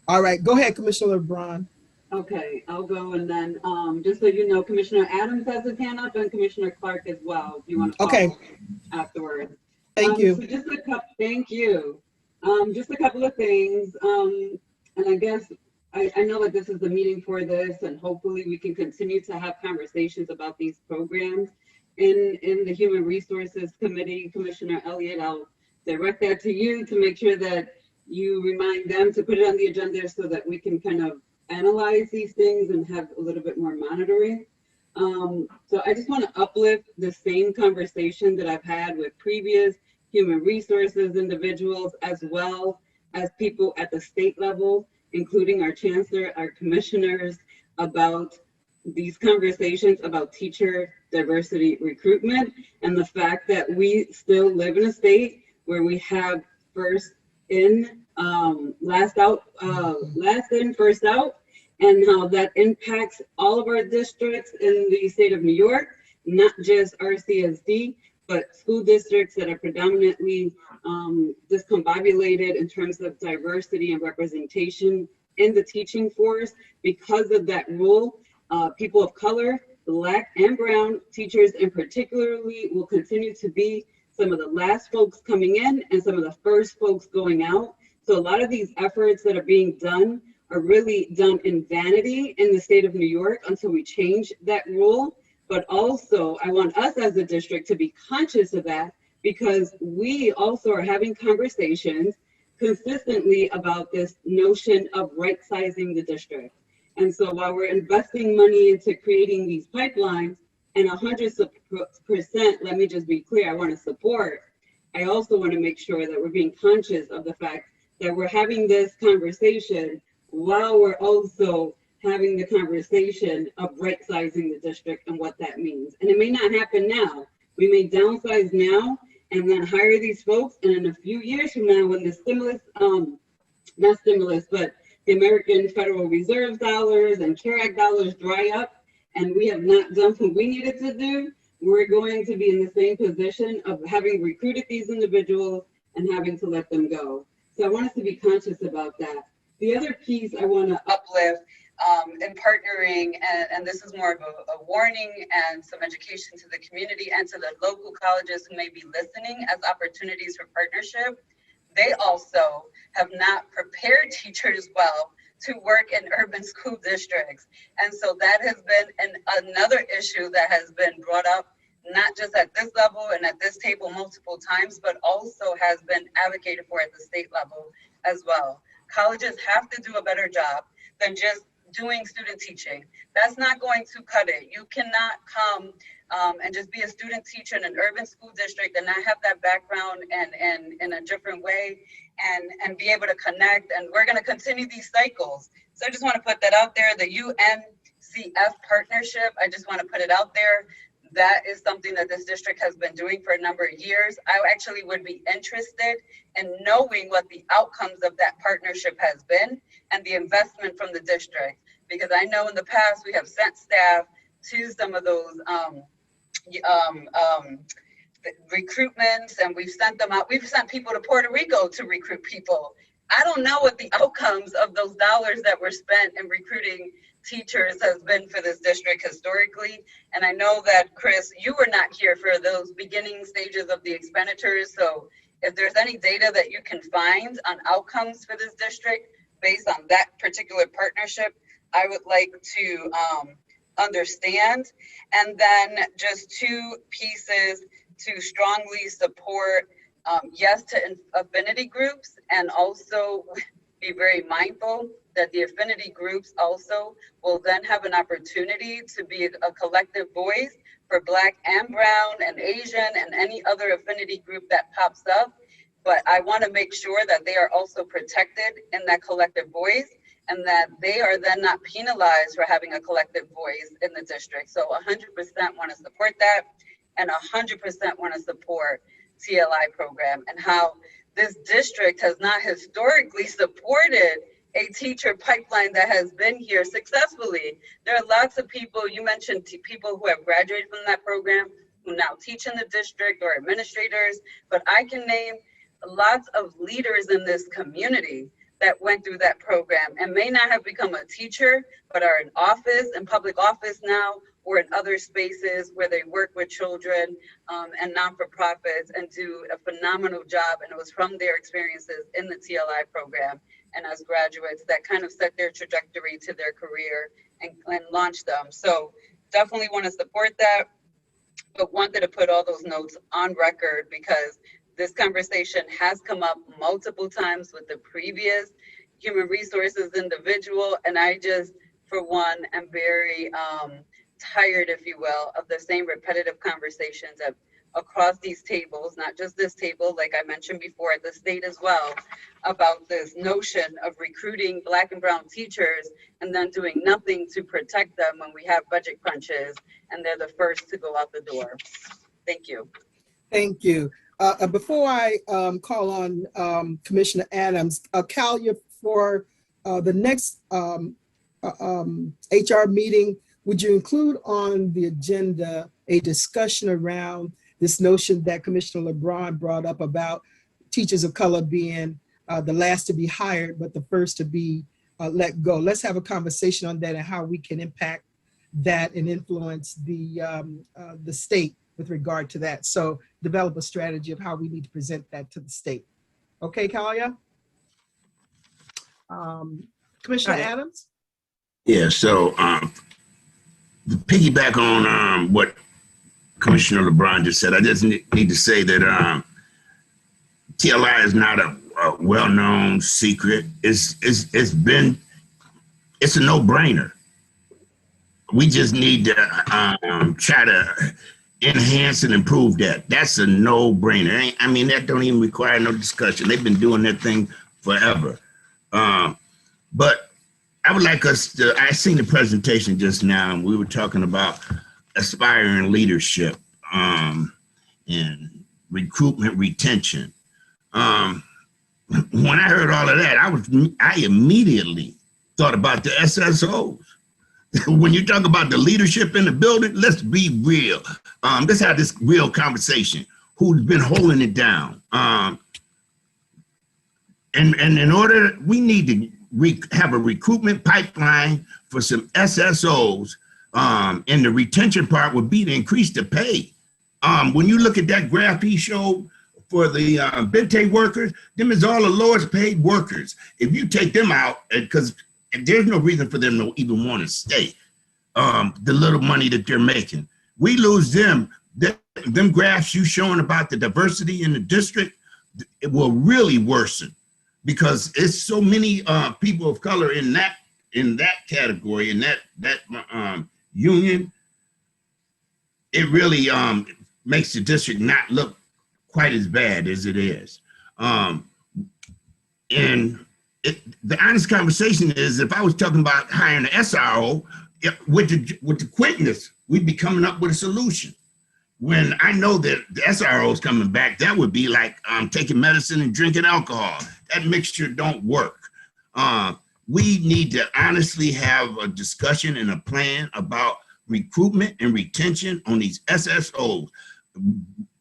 All right, go ahead, Commissioner LeBron. Okay, I'll go, and then just so you know, Commissioner Adams has his hand up, and Commissioner Clark as well. If you want to follow afterwards. Thank you. So thank you. Just a couple of things, and I guess I know that this is the meeting for this, and hopefully we can continue to have conversations about these programs. in the Human Resources Committee. Commissioner Elliott, I'll direct that to you to make sure that you remind them to put it on the agenda so that we can kind of analyze these things and have a little bit more monitoring. So I just want to uplift the same conversation that I've had with previous human resources individuals, as well as people at the state level, including our chancellor, our commissioners, about these conversations about teacher diversity recruitment, and the fact that we still live in a state where we have first in, last out, last in, first out, and how that impacts all of our districts in the state of New York, not just RCSD, but school districts that are predominantly discombobulated in terms of diversity and representation in the teaching force. Because of that rule, people of color, Black and Brown teachers in particularly will continue to be some of the last folks coming in and some of the first folks going out. So a lot of these efforts that are being done are really done in vanity in the state of New York until we change that rule. But also, I want us as a district to be conscious of that, because we also are having conversations consistently about this notion of right-sizing the district. And so while we're investing money into creating these pipelines, and 100%, let me just be clear, I want to support, I also want to make sure that we're being conscious of the fact that we're having this conversation while we're also having the conversation of right-sizing the district and what that means. And it may not happen now. We may downsize now and then hire these folks, and in a few years from now, when the stimulus, not stimulus, but the American Federal Reserve dollars and CARE Act dollars dry up, and we have not done what we needed to do, we're going to be in the same position of having recruited these individuals and having to let them go. So I want us to be conscious about that. The other piece I want to uplift in partnering, and this is more of a warning and some education to the community and to the local colleges who may be listening as opportunities for partnership. They also have not prepared teachers well to work in urban school districts. And so that has been another issue that has been brought up, not just at this level and at this table multiple times, but also has been advocated for at the state level as well. Colleges have to do a better job than just doing student teaching. That's not going to cut it. You cannot come and just be a student teacher in an urban school district and not have that background and in a different way and be able to connect. And we're going to continue these cycles. So I just want to put that out there. The UNCF partnership, I just want to put it out there. That is something that this district has been doing for a number of years. I actually would be interested in knowing what the outcomes of that partnership has been and the investment from the district. Because I know in the past we have sent staff to some of those recruitments, and we've sent them out. We've sent people to Puerto Rico to recruit people. I don't know what the outcomes of those dollars that were spent in recruiting teachers has been for this district historically. And I know that, Chris, you were not here for those beginning stages of the expenditures. So if there's any data that you can find on outcomes for this district based on that particular partnership, I would like to understand. And then just two pieces to strongly support, yes, to affinity groups, and also be very mindful that the affinity groups also will then have an opportunity to be a collective voice for Black and Brown and Asian and any other affinity group that pops up. But I want to make sure that they are also protected in that collective voice, and that they are then not penalized for having a collective voice in the district. So 100% want to support that, and 100% want to support TLI program, and how this district has not historically supported a teacher pipeline that has been here successfully. There are lots of people, you mentioned people who have graduated from that program who now teach in the district, or administrators, but I can name lots of leaders in this community that went through that program and may not have become a teacher, but are in office, in public office now, or in other spaces where they work with children and non-for-profits and do a phenomenal job. And it was from their experiences in the TLI program and as graduates that kind of set their trajectory to their career and launched them. So definitely want to support that. but wanted to put all those notes on record because this conversation has come up multiple times with the previous human resources individual. And I just, for one, am very tired, if you will, of the same repetitive conversations across these tables, not just this table, like I mentioned before, at the state as well, about this notion of recruiting Black and brown teachers and then doing nothing to protect them when we have budget crunches and they're the first to go out the door. Thank you. Thank you. Before I call on Commissioner Adams, Kalia, for the next HR meeting, would you include on the agenda a discussion around this notion that Commissioner LeBron brought up about teachers of color being the last to be hired, but the first to be let go? Let's have a conversation on that and how we can impact that and influence the state with regard to that. So develop a strategy of how we need to present that to the state. Okay, Kalia? Commissioner Adams? Yeah, so to piggyback on what Commissioner LeBron just said, I just need to say that TLI is not a well-known secret. It's a no-brainer. We just need to try to enhance and improve that. That's a no-brainer. I mean, that don't even require no discussion. They've been doing that thing forever. But I would like us to, I seen the presentation just now, and we were talking about aspiring leadership and recruitment retention. When I heard all of that, I immediately thought about the SSOs. When you talk about the leadership in the building, let's be real. Let's have this real conversation. Who's been holding it down? And in order, we need to have a recruitment pipeline for some SSOs. And the retention part would be to increase the pay. When you look at that graph he showed for the Bente workers, them is all the lowest paid workers. If you take them out, because there's no reason for them to even want to stay, the little money that they're making. We lose them. Them graphs you showing about the diversity in the district, it will really worsen because it's so many people of color in that category, in that union. It really makes the district not look quite as bad as it is. The honest conversation is, if I was talking about hiring an SRO, with the quickness, we'd be coming up with a solution. When I know that the SRO is coming back, that would be like taking medicine and drinking alcohol. That mixture don't work. We need to honestly have a discussion and a plan about recruitment and retention on these SSOs.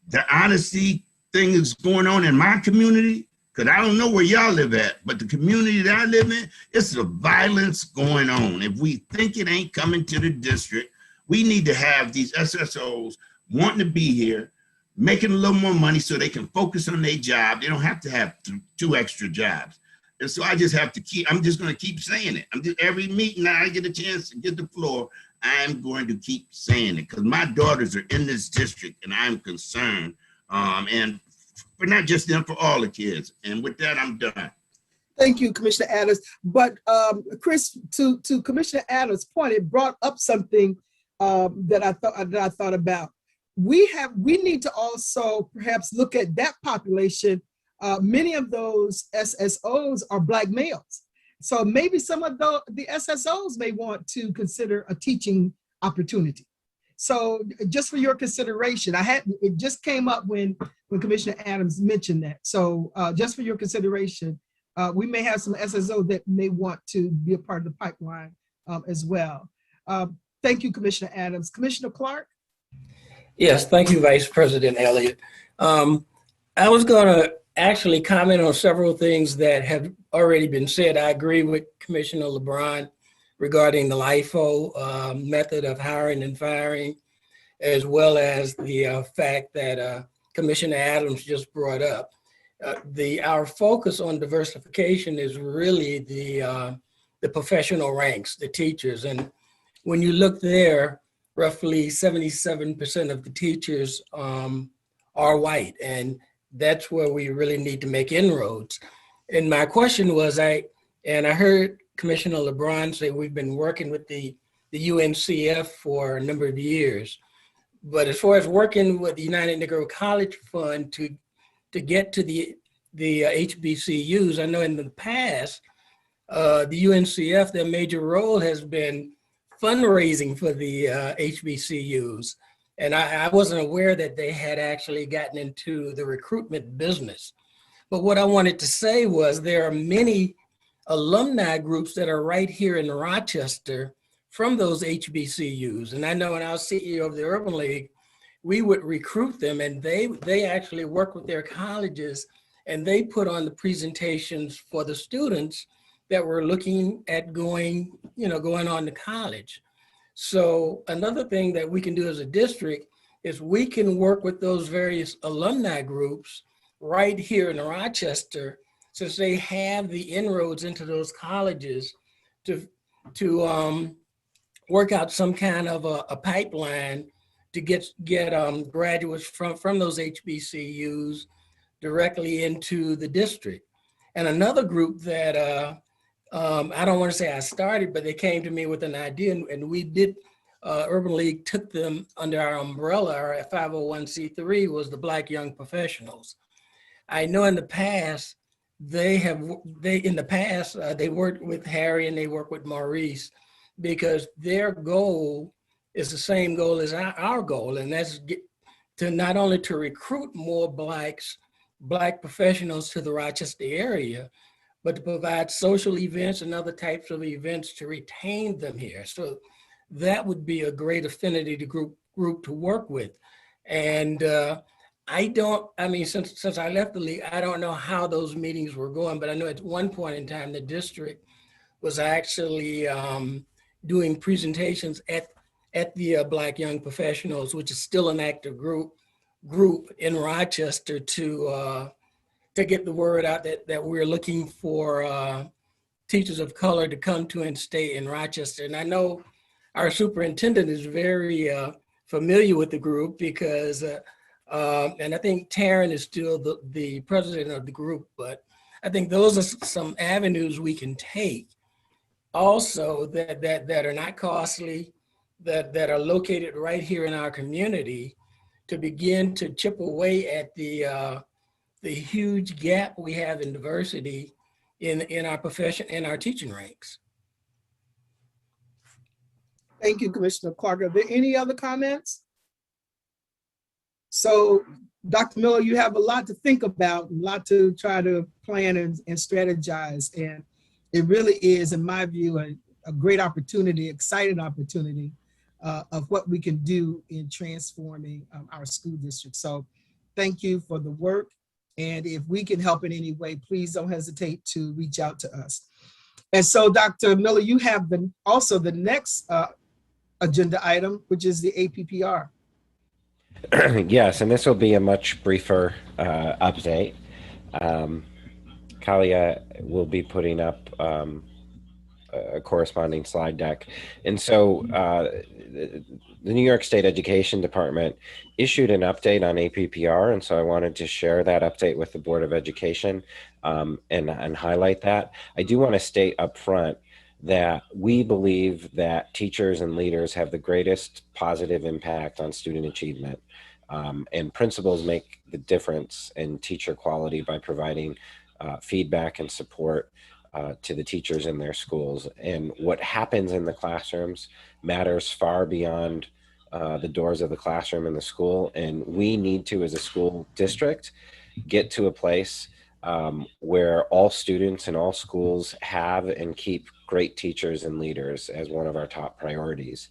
The honesty thing is going on in my community, because I don't know where y'all live at, but the community that I live in, it's a violence going on. If we think it ain't coming to the district, we need to have these SSOs wanting to be here, making a little more money so they can focus on their job. They don't have to have two extra jobs. And so I just have to I'm just going to keep saying it. Every meeting I get a chance to get the floor, I'm going to keep saying it because my daughters are in this district and I'm concerned. And for not just them, for all the kids. And with that, I'm done. Thank you, Commissioner Adams. But Chris, to Commissioner Adams' point, it brought up something that I thought about. We need to also perhaps look at that population. Many of those SSOs are Black males. So maybe some of the SSOs may want to consider a teaching opportunity. So just for your consideration, it just came up when Commissioner Adams mentioned that. So just for your consideration, we may have some SSO that may want to be a part of the pipeline as well. Thank you, Commissioner Adams. Commissioner Clark? Yes, thank you, Vice President Elliott. I was going to actually comment on several things that have already been said. I agree with Commissioner LeBron regarding the LIFO method of hiring and firing, as well as the fact that Commissioner Adams just brought up. Our focus on diversification is really the professional ranks, the teachers. And when you look there, roughly 77% of the teachers are white, and that's where we really need to make inroads. And my question was, I heard Commissioner LeBron say we've been working with the UNCF for a number of years, but as far as working with the United Negro College Fund to get to the HBCUs, I know in the past, the UNCF, their major role has been fundraising for the HBCUs. And I wasn't aware that they had actually gotten into the recruitment business. But what I wanted to say was there are many alumni groups that are right here in Rochester from those HBCUs. And I know when I was CEO of the Urban League, we would recruit them, and they actually work with their colleges, and they put on the presentations for the students that were looking at going on to college. So another thing that we can do as a district is we can work with those various alumni groups right here in Rochester, since they have the inroads into those colleges, to work out some kind of a pipeline to get graduates from those HBCUs directly into the district. And another group that I don't want to say I started, but they came to me with an idea, and we did, Urban League took them under our umbrella, our 501c3 was the Black Young Professionals. I know in the past, they worked with Harry and they worked with Maurice, because their goal is the same goal as our goal, and that's to not only to recruit more Black professionals to the Rochester area, but to provide social events and other types of events to retain them here. So that would be a great affinity to group to work with. And since I left the league, I don't know how those meetings were going, but I know at one point in time, the district was actually doing presentations at the Black Young Professionals, which is still an active group in Rochester, to get the word out that we're looking for teachers of color to come to and stay in Rochester. And I know our superintendent is very familiar with the group, because, and I think Taryn is still the president of the group, but I think those are some avenues we can take also that are not costly, that are located right here in our community, to begin to chip away at the huge gap we have in diversity in our profession, in our teaching ranks. Thank you, Commissioner Clark. Are there any other comments? So, Dr. Miller, you have a lot to think about, a lot to try to plan and strategize. And it really is, in my view, a great opportunity, exciting opportunity of what we can do in transforming our school district. So thank you for the work. And if we can help in any way, please don't hesitate to reach out to us. And so, Dr. Miller, you have also the next agenda item, which is the APPR. Yes, and this will be a much briefer update. Kalia will be putting up a corresponding slide deck. And so the New York State Education Department issued an update on APPR, and so I wanted to share that update with the Board of Education and highlight that. I do want to state up front that we believe that teachers and leaders have the greatest positive impact on student achievement, and principals make the difference in teacher quality by providing feedback and support to the teachers in their schools. And what happens in the classrooms matters far beyond the doors of the classroom in the school. And we need to, as a school district, get to a place where all students in all schools have and keep great teachers and leaders as one of our top priorities.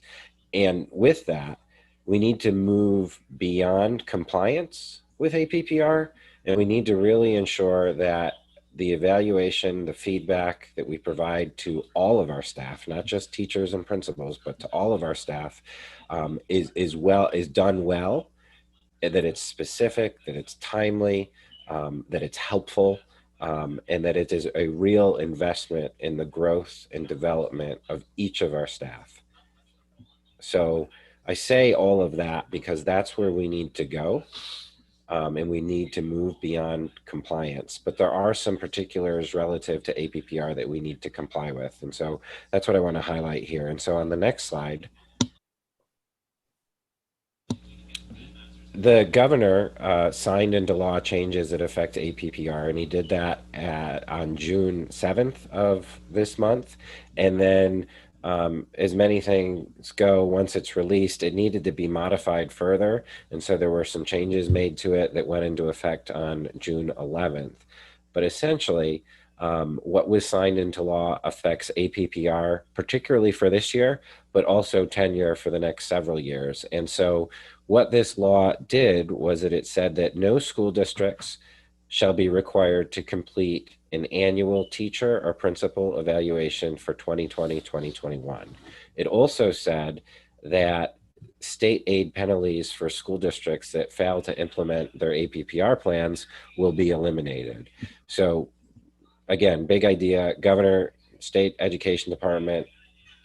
And with that, we need to move beyond compliance with APPR, and we need to really ensure that the evaluation, the feedback that we provide to all of our staff, not just teachers and principals, but to all of our staff, is done well, and that it's specific, that it's timely, that it's helpful, and that it is a real investment in the growth and development of each of our staff. So I say all of that because that's where we need to go. And we need to move beyond compliance. But there are some particulars relative to APPR that we need to comply with. And so that's what I want to highlight here. And so on the next slide, the governor signed into law changes that affect APPR, and he did that on June 7th of this month. And then as many things go, once it's released, it needed to be modified further. And so there were some changes made to it that went into effect on June 11th. But essentially, what was signed into law affects APPR, particularly for this year, but also tenure for the next several years. And so what this law did was that it said that no school districts shall be required to complete an annual teacher or principal evaluation for 2020-2021. It also said that state aid penalties for school districts that fail to implement their APPR plans will be eliminated. So again, big idea. Governor, state education department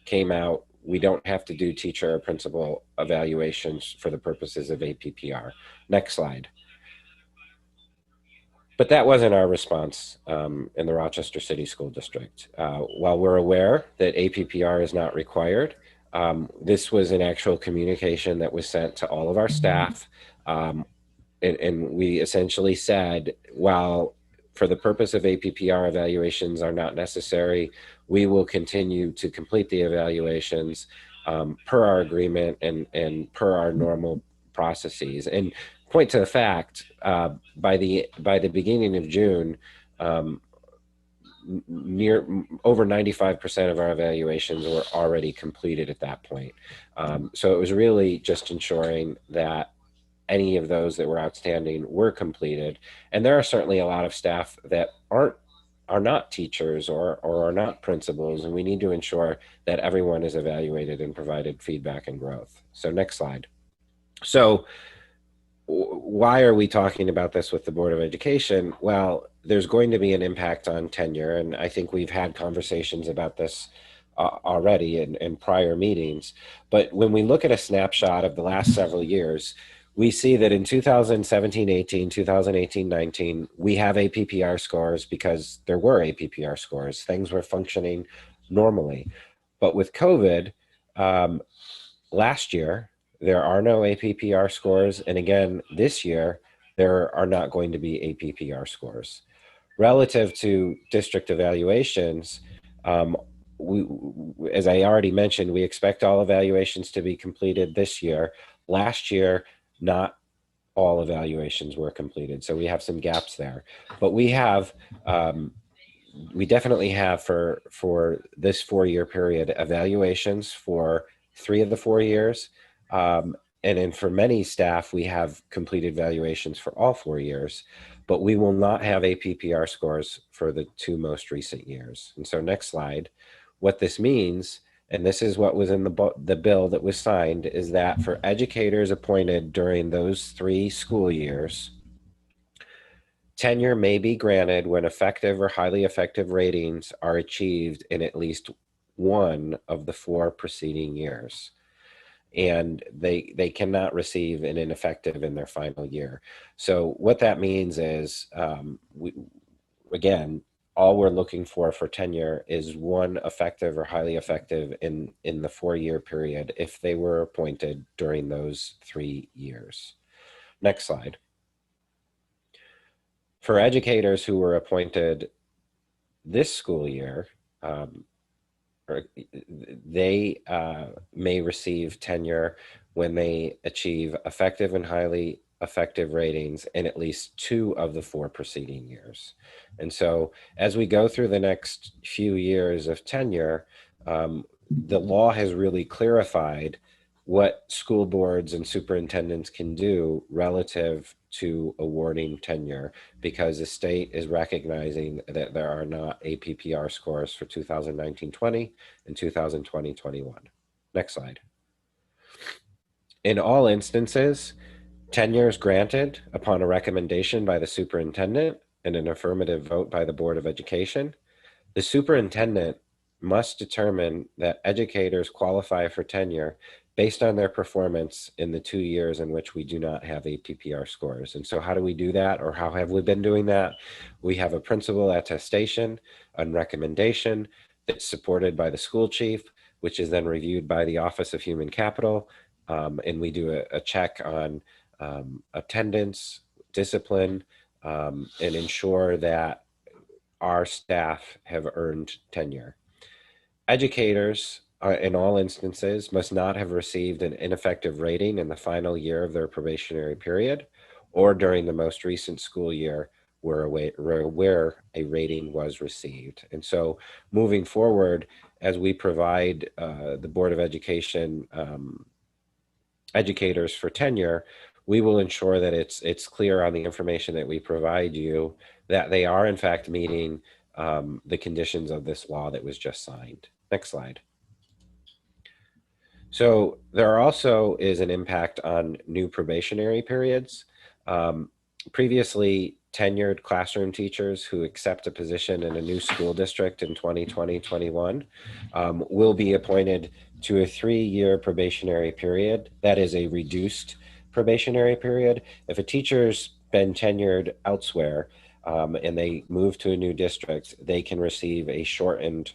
came out. We don't have to do teacher or principal evaluations for the purposes of APPR. Next slide. But that wasn't our response in the Rochester City School District. While we're aware that APPR is not required, this was an actual communication that was sent to all of our staff. And we essentially said, while for the purpose of APPR, evaluations are not necessary, we will continue to complete the evaluations per our agreement and per our normal processes. And point to the fact, by the beginning of June, over 95% of our evaluations were already completed at that point. So it was really just ensuring that any of those that were outstanding were completed. And there are certainly a lot of staff that are not teachers or are not principals, and we need to ensure that everyone is evaluated and provided feedback and growth. So next slide. So why are we talking about this with the Board of Education? Well, there's going to be an impact on tenure, and I think we've had conversations about this already in prior meetings. But when we look at a snapshot of the last several years, we see that in 2017-18, 2018-19, we have APPR scores because there were APPR scores. Things were functioning normally. But with COVID, last year, there are no APPR scores. And again, this year, there are not going to be APPR scores. Relative to district evaluations, as I already mentioned, we expect all evaluations to be completed this year. Last year, not all evaluations were completed. So we have some gaps there. But we have, we definitely have for this 4-year period, evaluations for 3 of the 4 years. And then for many staff, we have completed evaluations for all 4 years, but we will not have APPR scores for the 2 most recent years. And so next slide, what this means, and this is what was in the bill that was signed, is that for educators appointed during those 3 school years, tenure may be granted when effective or highly effective ratings are achieved in at least 1 of the 4 preceding years. And they cannot receive an ineffective in their final year. So what that means is, again, all we're looking for tenure is 1 effective or highly effective in the 4-year period if they were appointed during those 3 years. Next slide. For educators who were appointed this school year, they may receive tenure when they achieve effective and highly effective ratings in at least 2 of the 4 preceding years. And so as we go through the next few years of tenure, the law has really clarified what school boards and superintendents can do relative to awarding tenure, because the state is recognizing that there are not APPR scores for 2019-20 and 2020-21. Next slide. In all instances, tenure is granted upon a recommendation by the superintendent and an affirmative vote by the Board of Education. The superintendent must determine that educators qualify for tenure based on their performance in the 2 years in which we do not have APPR scores. And so how do we do that, or how have we been doing that? We have a principal attestation and recommendation that's supported by the school chief, which is then reviewed by the Office of Human Capital. And we do a check on attendance, discipline, and ensure that our staff have earned tenure. Educators, in all instances, must not have received an ineffective rating in the final year of their probationary period or during the most recent school year where a rating was received. And so moving forward, as we provide the Board of Education educators for tenure, we will ensure that it's clear on the information that we provide you that they are in fact meeting the conditions of this law that was just signed. Next slide. So there also is an impact on new probationary periods. Previously tenured classroom teachers who accept a position in a new school district in 2020-21 will be appointed to a 3-year probationary period. That is a reduced probationary period. If a teacher's been tenured elsewhere and they move to a new district, they can receive a shortened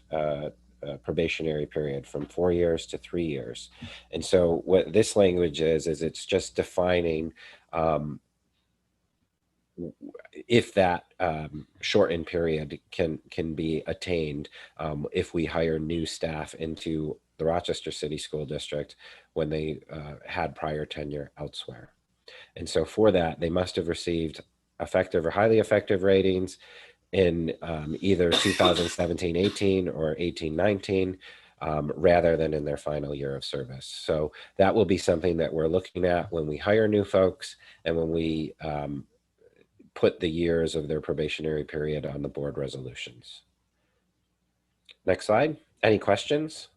probationary period from 4 years to 3 years. And so what this language is it's just defining if that shortened period can be attained if we hire new staff into the Rochester City School District when they had prior tenure elsewhere. And so for that, they must have received effective or highly effective ratings in either 2017-18 or 18-19, rather than in their final year of service. So that will be something that we're looking at when we hire new folks and when we put the years of their probationary period on the board resolutions. Next slide. Any questions?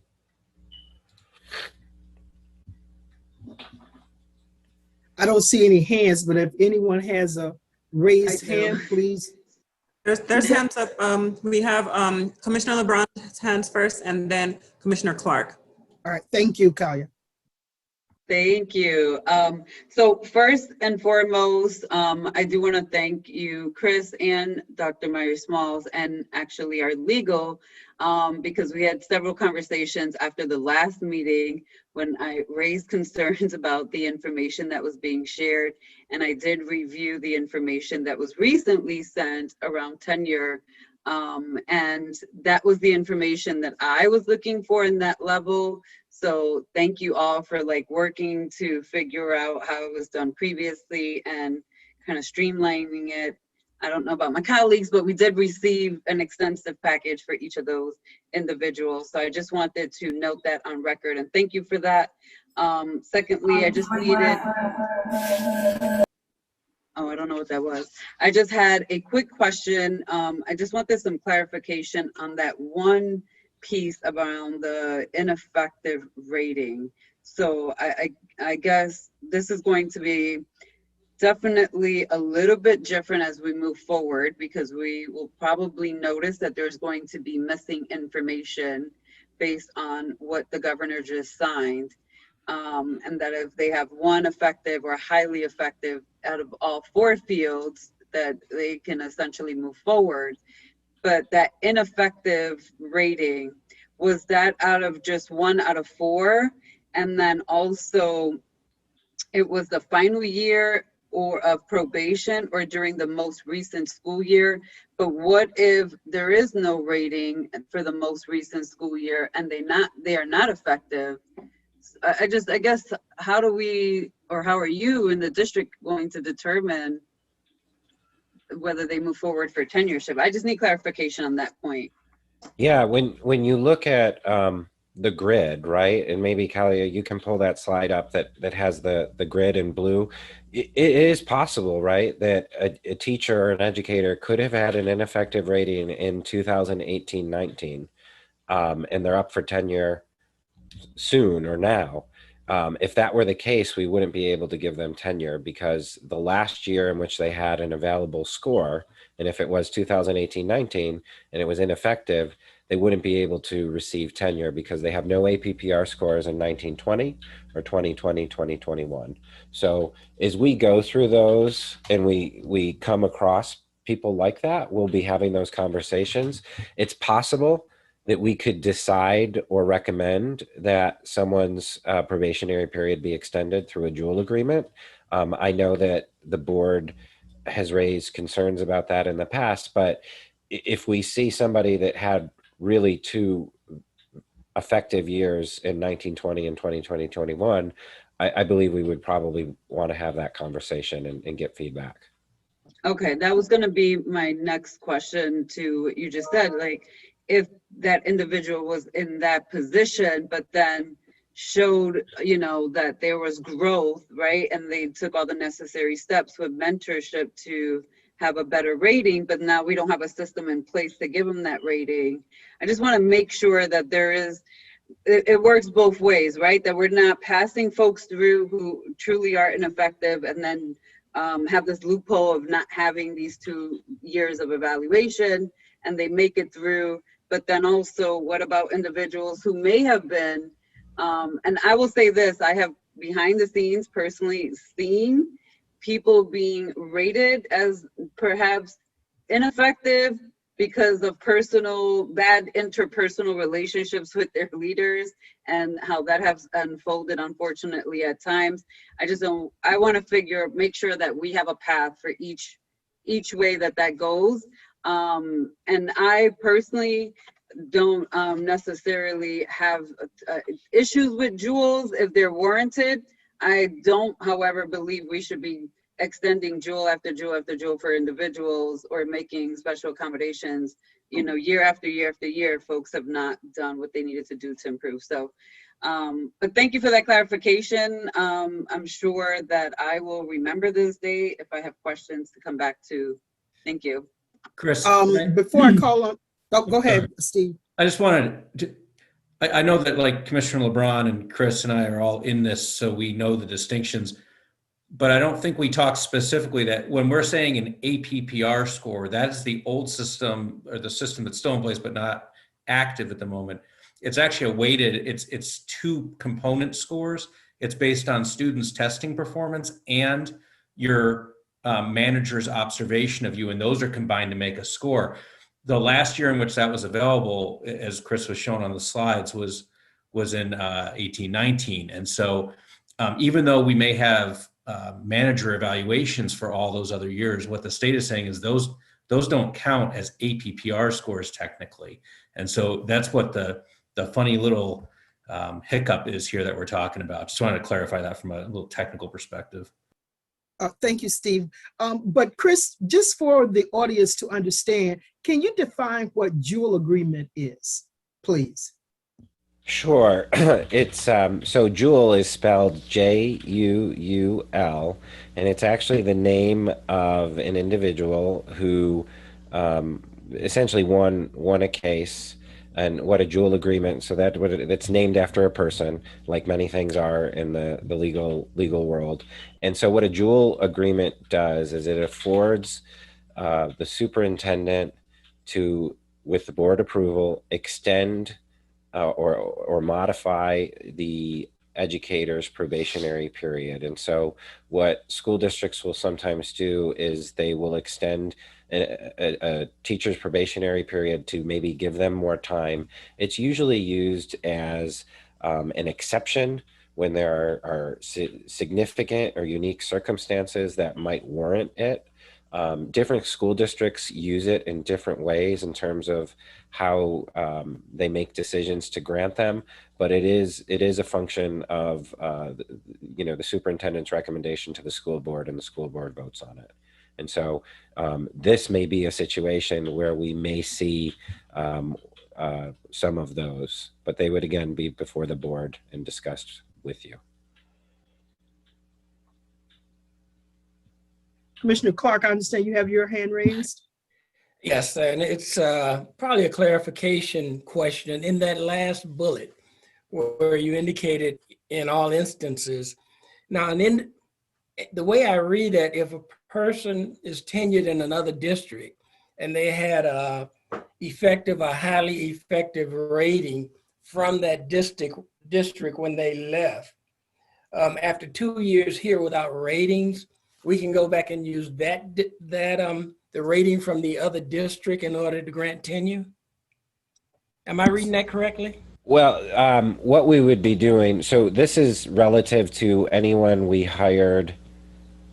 I don't see any hands, but if anyone has a raised hand, please. There's hands up. We have Commissioner LeBron's hands first, and then Commissioner Clark. All right, thank you, Kalia. Thank you. So first and foremost, I do want to thank you, Chris and Dr. Myers-Smalls, and actually our legal, because we had several conversations after the last meeting when I raised concerns about the information that was being shared. And I did review the information that was recently sent around tenure. And that was the information that I was looking for in that level. So thank you all for working to figure out how it was done previously and kind of streamlining it. I don't know about my colleagues, but we did receive an extensive package for each of those individuals. So I just wanted to note that on record and thank you for that. Secondly, I just needed, oh, I don't know what that was. I just had a quick question. I just wanted some clarification on that one piece around the ineffective rating. So I guess this is going to be definitely a little bit different as we move forward, because we will probably notice that there's going to be missing information based on what the governor just signed. And that if they have one effective or highly effective out of all 4 fields, that they can essentially move forward. But that ineffective rating, was that out of just 1 out of 4? And then also it was the final year or of probation or during the most recent school year? But what if there is no rating for the most recent school year and they are not effective? I guess, how do we, or how are you in the district going to determine whether they move forward for tenureship? I just need clarification on that point. Yeah, when you look at the grid, right, and maybe Kalia, you can pull that slide up that has the grid in blue. It is possible, right, that a teacher or an educator could have had an ineffective rating in 2018-19, and they're up for tenure soon or now. If that were the case, we wouldn't be able to give them tenure because the last year in which they had an available score, and if it was 2018-19 and it was ineffective, they wouldn't be able to receive tenure because they have no APPR scores in 1920 or 2020, 2021. So as we go through those and we come across people like that, we'll be having those conversations. It's possible that we could decide or recommend that someone's probationary period be extended through a dual agreement. I know that the board has raised concerns about that in the past, but if we see somebody that had really 2 effective years in 1920 and 2021, I believe we would probably want to have that conversation and get feedback. Okay, that was going to be my next question to what you just said. Like, if that individual was in that position, but then showed, you know, that there was growth, right? And they took all the necessary steps with mentorship to have a better rating, but now we don't have a system in place to give them that rating. I just want to make sure that there is, it works both ways, right? That we're not passing folks through who truly are ineffective and then have this loophole of not having these 2 years of evaluation and they make it through. But then also, what about individuals who may have been, and I will say this, I have behind the scenes personally seen people being rated as perhaps ineffective because of bad interpersonal relationships with their leaders and how that has unfolded, unfortunately, at times. I want to make sure that we have a path for each way that goes. And I personally don't necessarily have issues with duals if they're warranted. I don't, however, believe we should be extending dual after dual after dual for individuals or making special accommodations, you know, year after year after year. Folks have not done what they needed to do to improve. So, but thank you for that clarification. I'm sure that I will remember this day if I have questions to come back to. Thank you. Chris. Before I call on, go ahead, Steve. I just wanted to, I know that like Commissioner LeBron and Chris and I are all in this, so we know the distinctions, but I don't think we talked specifically that when we're saying an APPR score, that's the old system or the system that's still in place, but not active at the moment. It's actually a weighted, it's 2 component scores. It's based on students' testing performance and your manager's observation of you, and those are combined to make a score. The last year in which that was available, as Chris was shown on the slides, was in 18-19. And so even though we may have manager evaluations for all those other years, what the state is saying is those don't count as APPR scores technically. And so that's what the funny little hiccup is here that we're talking about. Just wanted to clarify that from a little technical perspective. Thank you, Steve. But Chris, just for the audience to understand, can you define what dual agreement is, please? Sure. It's so Juul is spelled J-U-U-L, and it's actually the name of an individual who essentially won a case. And what a dual agreement, so that's named after a person, like many things are in the legal world. And so what a dual agreement does is it affords the superintendent to, with the board approval, extend or modify the educator's probationary period. And so what school districts will sometimes do is they will extend a teacher's probationary period to maybe give them more time. It's usually used as an exception when there are significant or unique circumstances that might warrant it. Different school districts use it in different ways in terms of how they make decisions to grant them, but it is a function of the superintendent's recommendation to the school board, and the school board votes on it. And so this may be a situation where we may see some of those, but they would again be before the board and discussed with you. Commissioner Clark, I understand you have your hand raised. Yes, and it's probably a clarification question. In that last bullet where you indicated in all instances, now and the way I read it, if a person is tenured in another district and they had effective or highly effective rating from that district when they left. After 2 years here without ratings, we can go back and use the rating from the other district in order to grant tenure. Am I reading that correctly? Well, what we would be doing, so this is relative to anyone we hired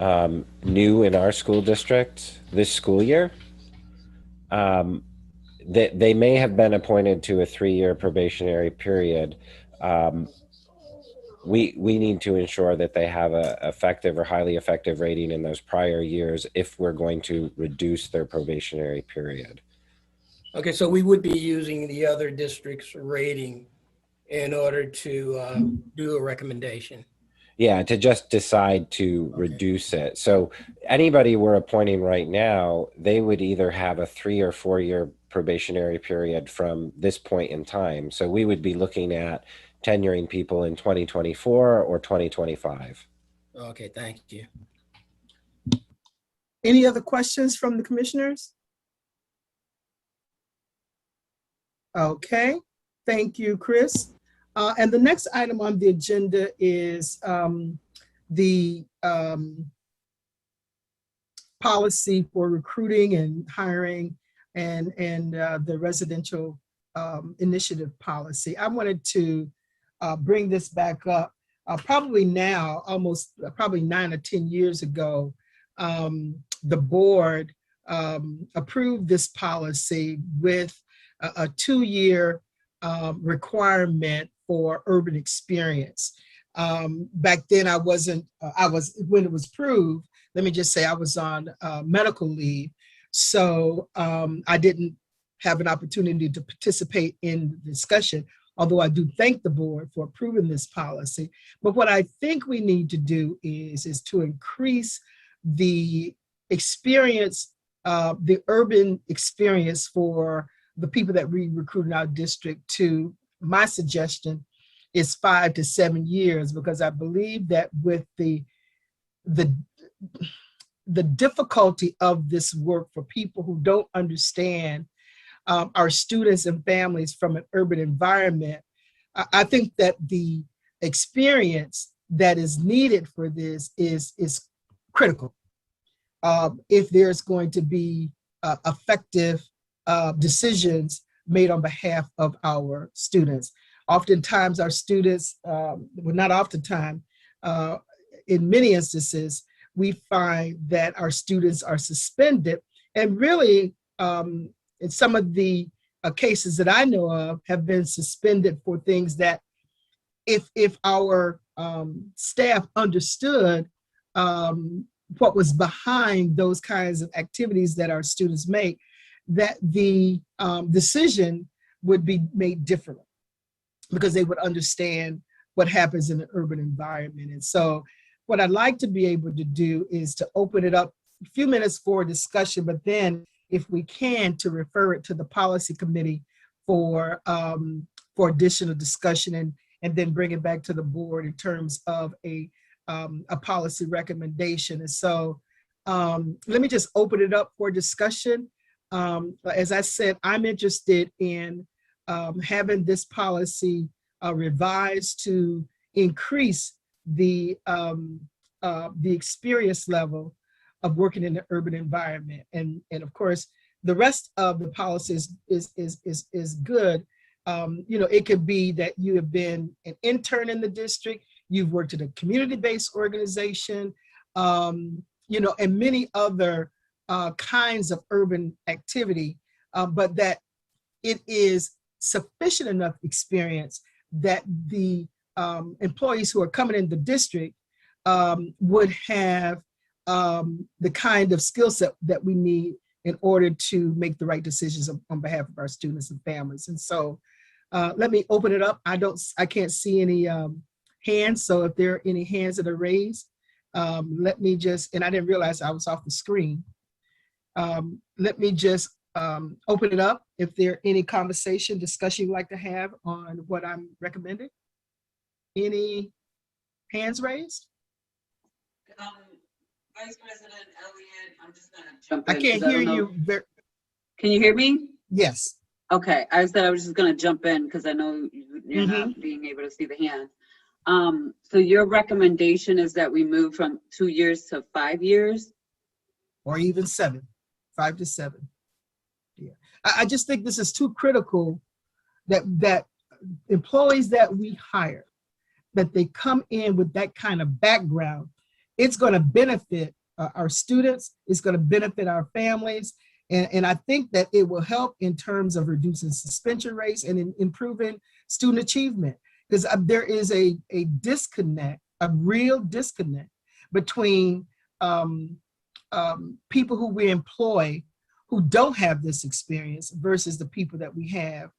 new in our school district this school year. They may have been appointed to a 3-year probationary period. We need to ensure that they have a effective or highly effective rating in those prior years if we're going to reduce their probationary period. Okay, so we would be using the other district's rating in order to do a recommendation. Yeah, to just decide to reduce it. So anybody we're appointing right now, they would either have a 3 or 4 year probationary period from this point in time. So we would be looking at tenuring people in 2024 or 2025. Okay, thank you. Any other questions from the commissioners? Okay, thank you, Chris. And the next item on the agenda is the policy for recruiting and hiring and the residential initiative policy. I wanted to bring this back up probably now, probably 9 or 10 years ago. The board approved this policy with a 2-year requirement for urban experience. Back then I was, when it was approved, let me just say I was on medical leave. So I didn't have an opportunity to participate in the discussion, although I do thank the board for approving this policy. But what I think we need to do is to increase the experience, the urban experience for the people that we recruit in our district to, my suggestion is 5 to 7 years, because I believe that with the difficulty of this work for people who don't understand our students and families from an urban environment, I think that the experience that is needed for this is critical. If there's going to be effective decisions made on behalf of our students. Oftentimes our students, well, not oftentimes, in many instances, we find that our students are suspended, and really in some of the cases that I know of have been suspended for things that if our staff understood what was behind those kinds of activities that our students make, that the decision would be made differently because they would understand what happens in the urban environment. And so what I'd like to be able to do is to open it up a few minutes for discussion, but then if we can, to refer it to the policy committee for additional discussion and then bring it back to the board in terms of a policy recommendation. And so let me just open it up for discussion. As I said, I'm interested in having this policy revised to increase the experience level of working in the urban environment. And of course, the rest of the policy is good. You know, it could be that you have been an intern in the district, you've worked at a community-based organization, you know, and many other kinds of urban activity, but that it is sufficient enough experience that the employees who are coming in the district would have the kind of skill set that we need in order to make the right decisions on behalf of our students and families. And so let me open it up. I can't see any hands. So if there are any hands that are raised, let me just, and I didn't realize I was off the screen. Let me just open it up. If there are any conversation, discussion you'd like to have on what I'm recommending. Any hands raised? Vice President Elliott, I'm just gonna jump I in. can't 'Cause hear don't know. you. Can you hear me? Yes. Okay, I said I was just gonna jump in because I know you're not being able to see the hand. So your recommendation is that we move from 2 years to 5 years? Or even 7, 5 to 7. Yeah, I just think this is too critical that employees that we hire, that they come in with that kind of background. It's going to benefit our students. It's going to benefit our families. And I think that it will help in terms of reducing suspension rates and in improving student achievement. Because there is a disconnect, a real disconnect between people who we employ who don't have this experience versus the people that we have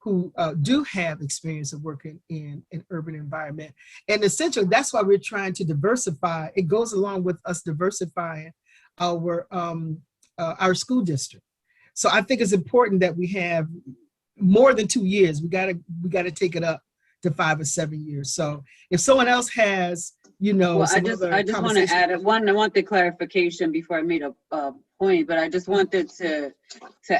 who do have experience of working in an urban environment. And essentially, that's why we're trying to diversify. It goes along with us diversifying our school district. So I think it's important that we have more than 2 years. We gotta take it up to 5 or 7 years. So if someone else has, Well, I just want to add one. I want the clarification before I made a point, but I just wanted to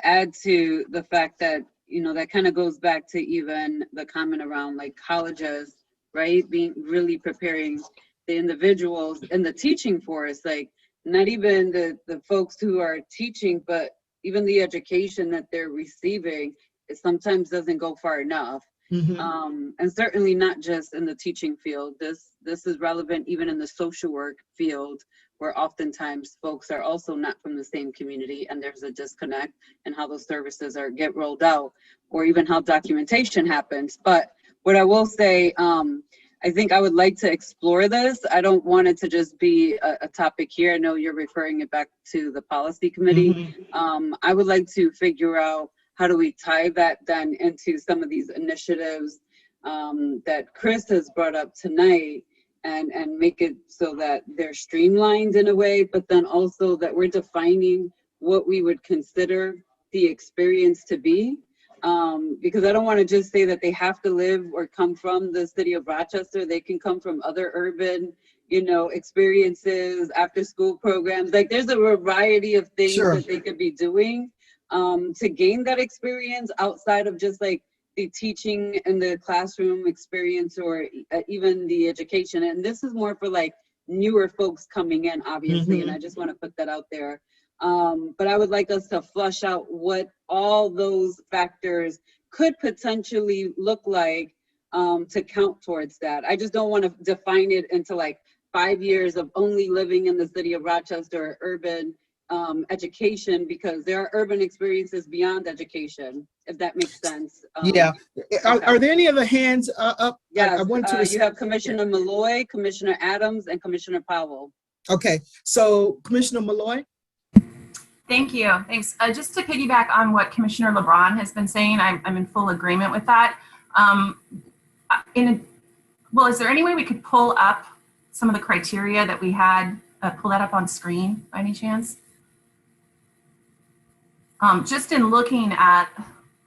add to the fact that that kind of goes back to even the comment around like colleges, right? Being really preparing the individuals in the teaching force, like not even the folks who are teaching, but even the education that they're receiving, it sometimes doesn't go far enough. And certainly not just in the teaching field. This is relevant even in the social work field, where oftentimes folks are also not from the same community, and there's a disconnect in how those services get rolled out, or even how documentation happens. But what I will say, I think I would like to explore this. I don't want it to just be a topic here. I know you're referring it back to the policy committee. I would like to figure out how do we tie that then into some of these initiatives that Chris has brought up tonight, and make it so that they're streamlined in a way, but then also that we're defining what we would consider the experience to be. Because I don't want to just say that they have to live or come from the city of Rochester. They can come from other urban, experiences, after school programs. Like there's a variety of things that they could be doing to gain that experience outside of just like the teaching and the classroom experience, or even the education. And this is more for like newer folks coming in, obviously. And I just want to put that out there. But I would like us to flush out what all those factors could potentially look like to count towards that. I just don't want to define it into like 5 years of only living in the city of Rochester, urban education, because there are urban experiences beyond education, if that makes sense. Are there any other hands up? Yes, you have Commissioner Malloy, Commissioner Adams, and Commissioner Powell. Okay, so Commissioner Malloy. Thank you. Thanks. Just to piggyback on what Commissioner LeBron has been saying, I'm in full agreement with that. Is there any way we could pull up some of the criteria that we had, pull that up on screen by any chance? Just in looking at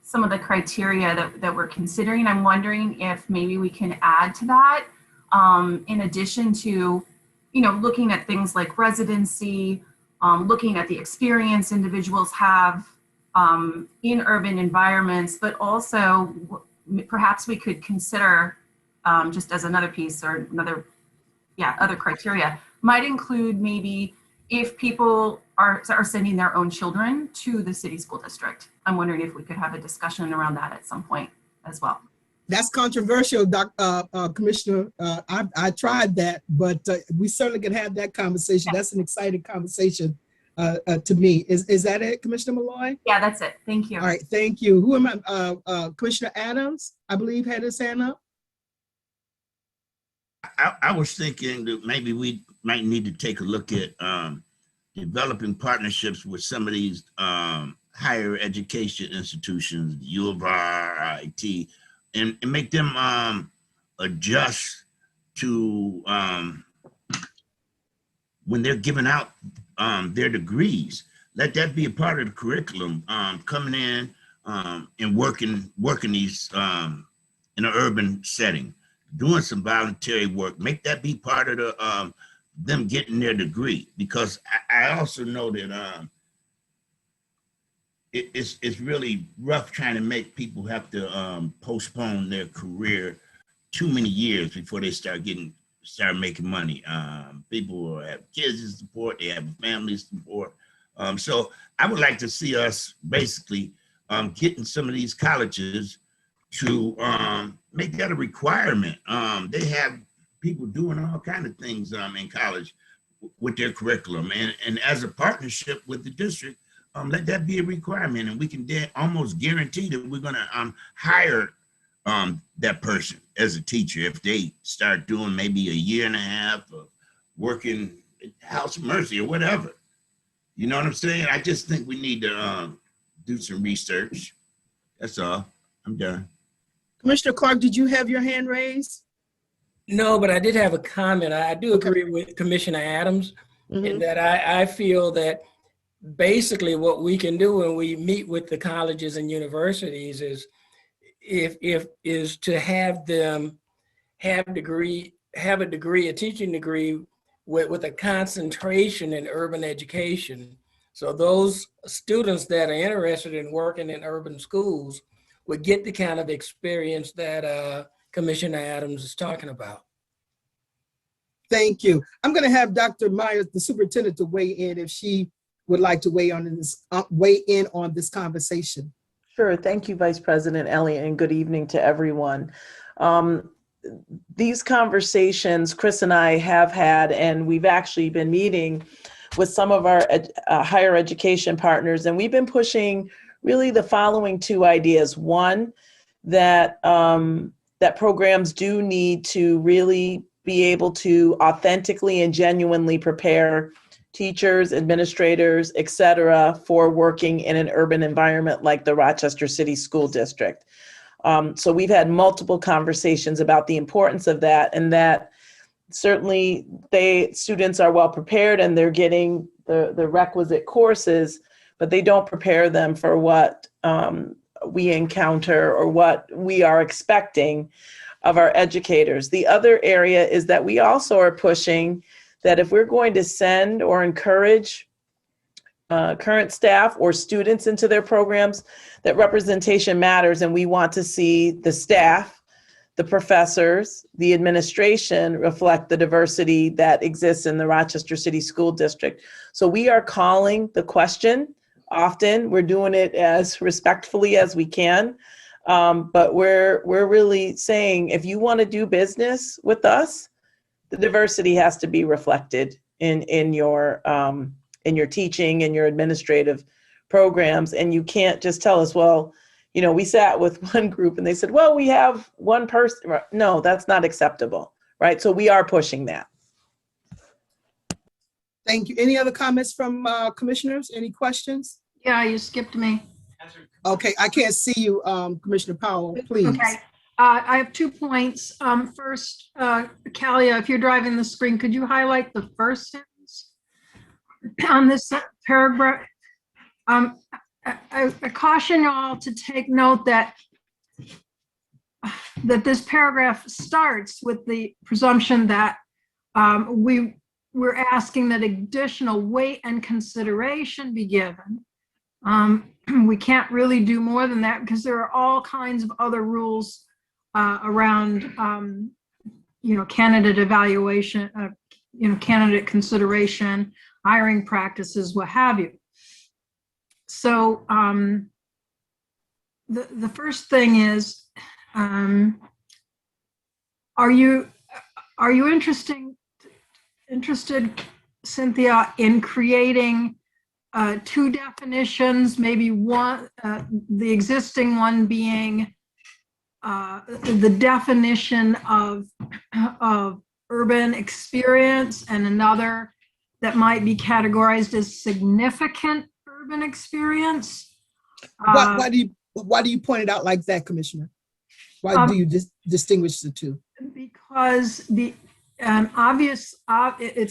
some of the criteria that we're considering, I'm wondering if maybe we can add to that, in addition to, looking at things like residency, looking at the experience individuals have in urban environments, but also perhaps we could consider, just as another piece or other criteria, might include maybe if people are sending their own children to the city school district. I'm wondering if we could have a discussion around that at some point as well. That's controversial, Commissioner. I tried that, but we certainly can have that conversation. That's an exciting conversation to me. Is that it, Commissioner Malloy? Yeah, that's it. Thank you. All right, thank you. Who am I? Commissioner Adams, I believe, had his hand up. I was thinking that maybe we might need to take a look at developing partnerships with some of these higher education institutions, U of R, IT, and make them adjust to when they're giving out their degrees. Let that be a part of the curriculum, coming in and working these in an urban setting, doing some voluntary work. Make that be part of the them getting their degree, because I also know that it's really rough trying to make people have to postpone their career too many years before they start making money. People have kids to support, they have families to support. So I would like to see us basically getting some of these colleges to make that a requirement. They have people doing all kinds of things in college with their curriculum, and as a partnership with the district, let that be a requirement, and we can almost guarantee that we're going to hire that person as a teacher if they start doing maybe a year and a half of working at House of Mercy or whatever. You know what I'm saying? I just think we need to do some research. That's all. I'm done. Commissioner Clark, did you have your hand raised? No, but I did have a comment. I do agree with Commissioner Adams in that I feel that basically what we can do when we meet with the colleges and universities is is to have them have a teaching degree with a concentration in urban education. So those students that are interested in working in urban schools would get the kind of experience that Commissioner Adams is talking about. Thank you. I'm going to have Dr. Myers, the superintendent, to weigh in if she would like to weigh in on this conversation. Sure. Thank you, Vice President Elliott, and good evening to everyone. These conversations Chris and I have had, and we've actually been meeting with some of our higher education partners, and we've been pushing really the following two ideas. One, that programs do need to really be able to authentically and genuinely prepare teachers, administrators, et cetera, for working in an urban environment like the Rochester City School District. So we've had multiple conversations about the importance of that, and that certainly students are well prepared and they're getting the requisite courses, but they don't prepare them for what we encounter or what we are expecting of our educators. The other area is that we also are pushing that if we're going to send or encourage current staff or students into their programs, that representation matters, and we want to see the staff, the professors, the administration reflect the diversity that exists in the Rochester City School District. So we are calling the question often. We're doing it as respectfully as we can, but we're really saying, if you want to do business with us, the diversity has to be reflected in your teaching and your administrative programs. And you can't just tell us, well, you know, we sat with one group and they said, well, we have one person. No, that's not acceptable, right? So we are pushing that. Thank you. Any other comments from commissioners? Any questions? Yeah, you skipped me. Okay, I can't see you, Commissioner Powell, please. Okay. I have 2 points. First, Kalia, if you're driving the screen, could you highlight the first sentence on this paragraph? I caution you all to take note that this paragraph starts with the presumption that we're asking that additional weight and consideration be given. We can't really do more than that because there are all kinds of other rules around, candidate evaluation, candidate consideration, hiring practices, what have you. So the first thing is, are you interested, Cynthia, in creating two definitions, maybe one, the existing one being the definition of urban experience, and another that might be categorized as significant urban experience? Why do you point it out like that, Commissioner? Why do you distinguish the two? Because it's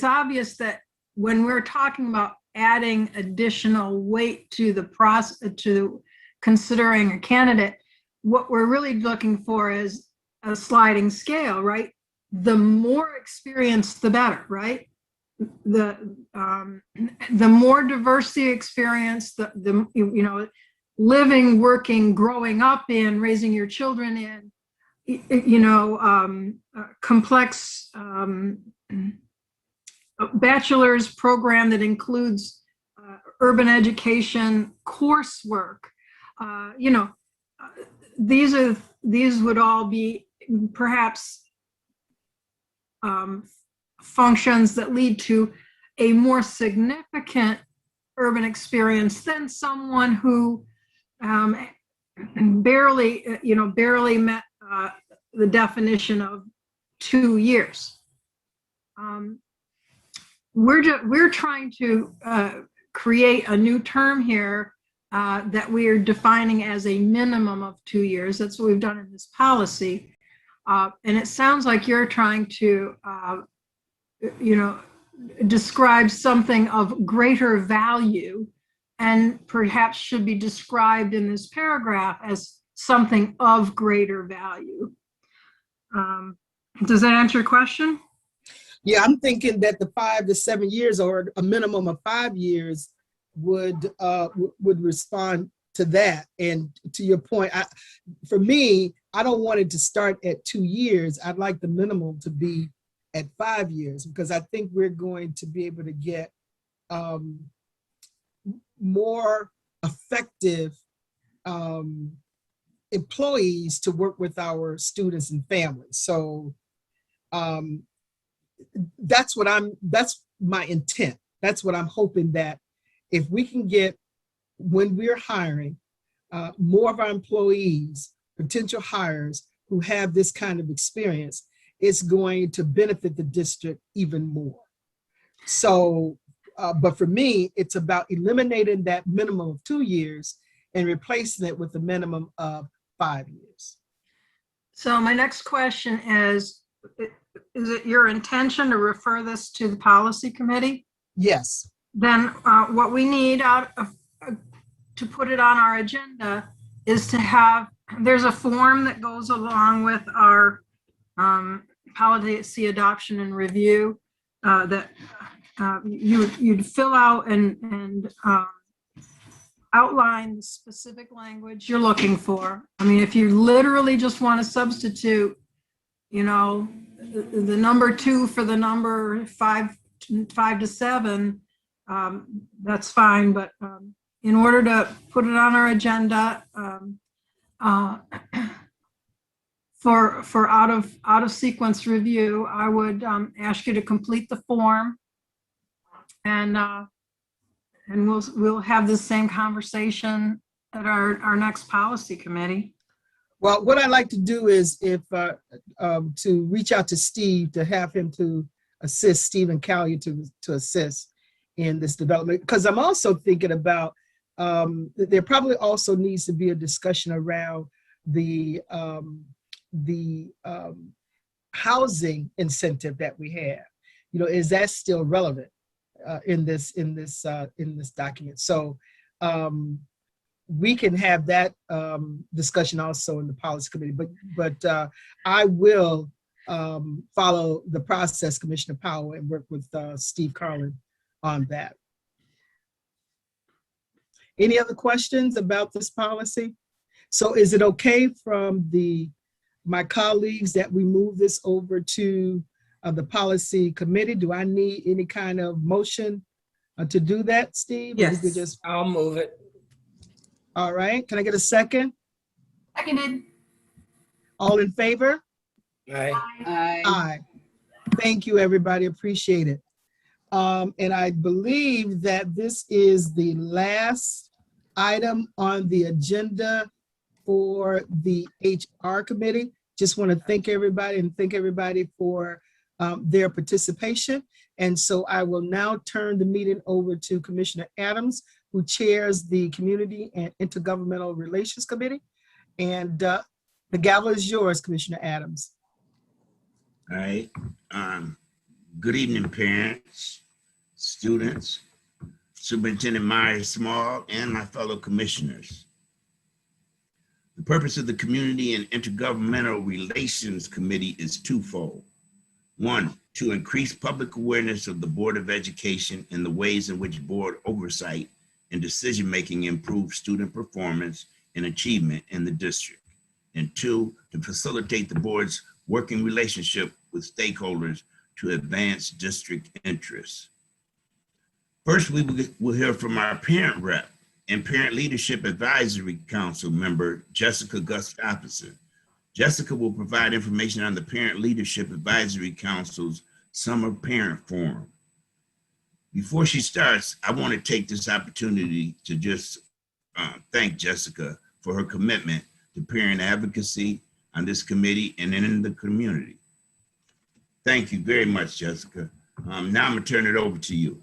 obvious that when we're talking about adding additional weight to the process, to considering a candidate, what we're really looking for is a sliding scale, right? The more experience, the better, right? The more diversity experience, the living, working, growing up in, raising your children in, complex bachelor's program that includes urban education coursework. These would all be perhaps functions that lead to a more significant urban experience than someone who barely met the definition of 2 years. We're trying to create a new term here that we are defining as a minimum of 2 years. That's what we've done in this policy. And it sounds like you're trying to, describe something of greater value and perhaps should be described in this paragraph as something of greater value. Does that answer your question? Yeah, I'm thinking that the 5 to 7 years or a minimum of 5 years would respond to that. And to your point, for me, I don't want it to start at 2 years. I'd like the minimum to be at 5 years, because I think we're going to be able to get more effective employees to work with our students and families. So that's my intent. That's what I'm hoping, that if we can get, when we're hiring, more of our employees, potential hires who have this kind of experience, it's going to benefit the district even more. So, but for me, it's about eliminating that minimum of 2 years and replacing it with a minimum of 5 years. So my next question is it your intention to refer this to the policy committee? Yes. Then what we need to put it on our agenda is to have, there's a form that goes along with our policy adoption and review that you'd fill out and outline the specific language you're looking for. I mean, if you literally just want to substitute, the number 2 for the number 5 to 7, that's fine. But in order to put it on our agenda for out of sequence review, I would ask you to complete the form, and we'll have the same conversation at our next policy committee. Well, what I'd like to do is to reach out to Steve, to have him to assist, Steve and Callie to assist in this development, because I'm also thinking about there probably also needs to be a discussion around the housing incentive that we have. Is that still relevant in this document? So we can have that discussion also in the policy committee. But I will follow the process, Commissioner Powell, and work with Steve Carlin on that. Any other questions about this policy? So is it okay from my colleagues that we move this over to the policy committee? Do I need any kind of motion to do that, Steve? Yes, I'll move it. All right. Can I get a second? Seconded. All in favor? Aye. Aye. Thank you, everybody. Appreciate it. And I believe that this is the last item on the agenda for the HR committee. Just want to thank everybody for their participation. And so I will now turn the meeting over to Commissioner Adams, who chairs the Community and Intergovernmental Relations Committee. And the gavel is yours, Commissioner Adams. All right. Good evening, parents, students, Superintendent Myers Small, and my fellow commissioners. The purpose of the Community and Intergovernmental Relations Committee is twofold. One, to increase public awareness of the Board of Education and the ways in which board oversight and decision-making improve student performance and achievement in the district. And 2, to facilitate the board's working relationship with stakeholders to advance district interests. First, we will hear from our parent rep and Parent Leadership Advisory Council member, Jessica Gustafson. Jessica will provide information on the Parent Leadership Advisory Council's Summer Parent Forum. Before she starts, I want to take this opportunity to just thank Jessica for her commitment to parent advocacy on this committee and in the community. Thank you very much, Jessica. Now I'm gonna turn it over to you.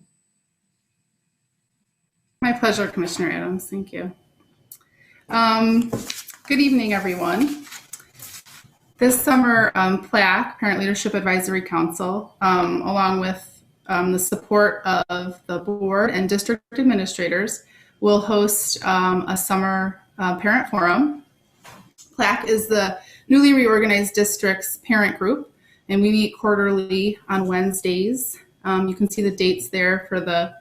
My pleasure, Commissioner Adams. Thank you. Good evening, everyone. This summer, PLAC, Parent Leadership Advisory Council, along with the support of the board and district administrators, will host a summer parent forum. PLAC is the newly reorganized district's parent group, and we meet quarterly on Wednesdays. You can see the dates there for the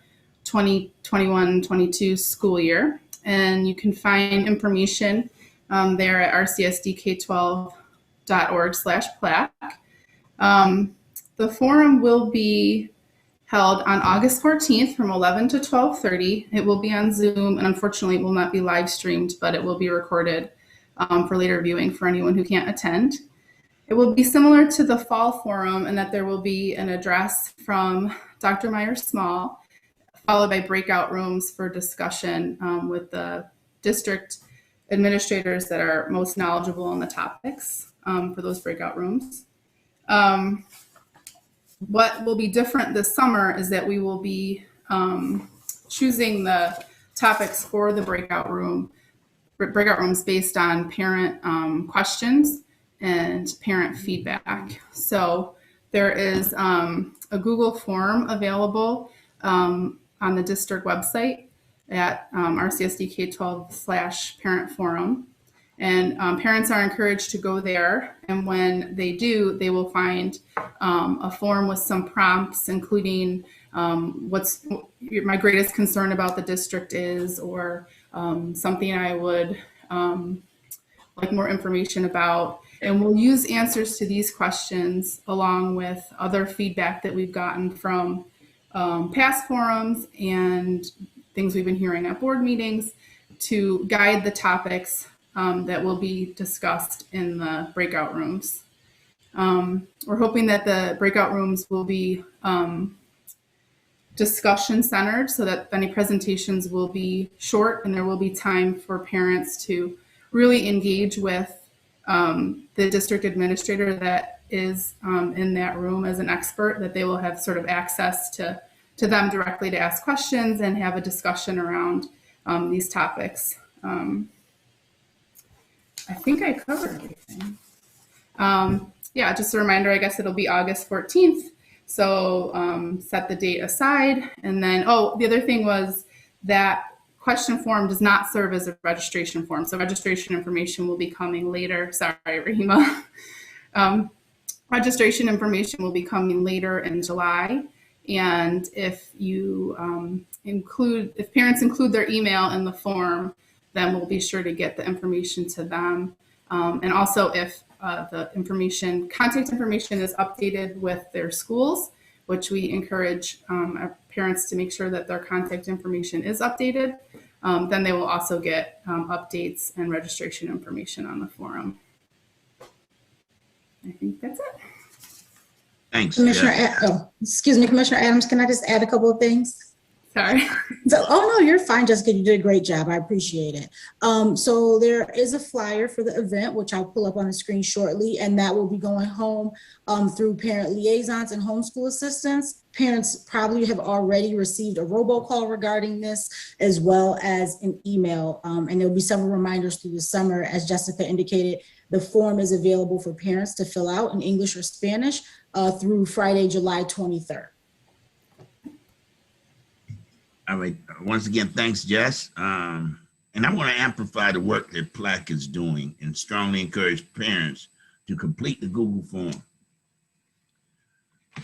2021-22 school year, and you can find information there at rcsdk12.org/PLAC. The forum will be held on August 14th from 11 to 12:30. It will be on Zoom, and unfortunately it will not be live streamed, but it will be recorded for later viewing for anyone who can't attend. It will be similar to the fall forum in that there will be an address from Dr. Myers-Small, followed by breakout rooms for discussion with the district administrators that are most knowledgeable on the topics for those breakout rooms. What will be different this summer is that we will be choosing the topics for the breakout rooms based on parent questions and parent feedback. So there is a Google form available on the district website at rcsdk12/parent forum. And parents are encouraged to go there. And when they do, they will find a form with some prompts, including what's my greatest concern about the district is, or something I would like more information about. And we'll use answers to these questions along with other feedback that we've gotten from past forums and things we've been hearing at board meetings to guide the topics that will be discussed in the breakout rooms. We're hoping that the breakout rooms will be discussion centered so that any presentations will be short and there will be time for parents to really engage with the district administrator that is in that room as an expert, that they will have sort of access to them directly to ask questions and have a discussion around these topics. I think I covered everything. Yeah, just a reminder, I guess it'll be August 14th. So set the date aside. And then, the other thing was that question form does not serve as a registration form. So registration information will be coming later. Sorry, Rahima. Registration information will be coming later in July. And if you if parents include their email in the form, then we'll be sure to get the information to them. And also if the contact information is updated with their schools, which we encourage our parents to make sure that their contact information is updated, then they will also get updates and registration information on the forum. I think that's it. Thanks. Excuse me, Commissioner Adams, can I just add a couple of things? Sorry. No, you're fine, Jessica. You did a great job. I appreciate it. So there is a flyer for the event, which I'll pull up on the screen shortly, and that will be going home through parent liaisons and homeschool assistants. Parents probably have already received a robocall regarding this, as well as an email. And there'll be several reminders through the summer. As Jessica indicated, the form is available for parents to fill out in English or Spanish through Friday, July 23rd. All right. Once again, thanks, Jess. And I want to amplify the work that PLAC is doing and strongly encourage parents to complete the Google form.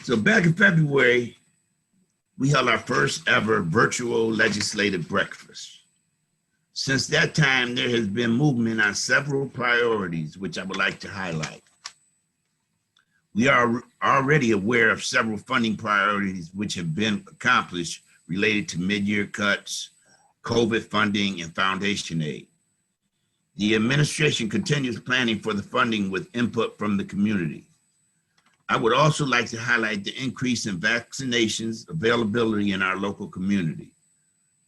So back in February, we held our first ever virtual legislative breakfast. Since that time, there has been movement on several priorities, which I would like to highlight. We are already aware of several funding priorities which have been accomplished related to mid-year cuts, COVID funding, and foundation aid. The administration continues planning for the funding with input from the community. I would also like to highlight the increase in vaccinations availability in our local community.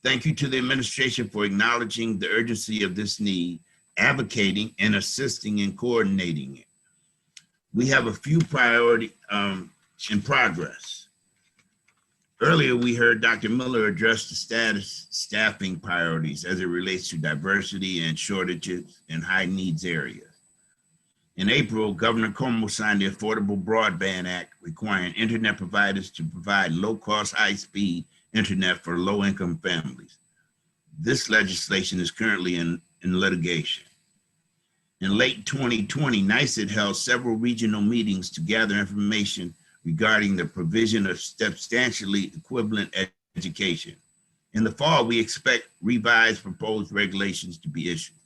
Thank you to the administration for acknowledging the urgency of this need, advocating and assisting in coordinating it. We have a few priorities in progress. Earlier, we heard Dr. Miller address the staffing priorities as it relates to diversity and shortages in high needs areas. In April, Governor Cuomo signed the Affordable Broadband Act, requiring internet providers to provide low-cost, high-speed internet for low-income families. This legislation is currently in litigation. In late 2020, NYSED held several regional meetings to gather information regarding the provision of substantially equivalent education. In the fall, we expect revised proposed regulations to be issued.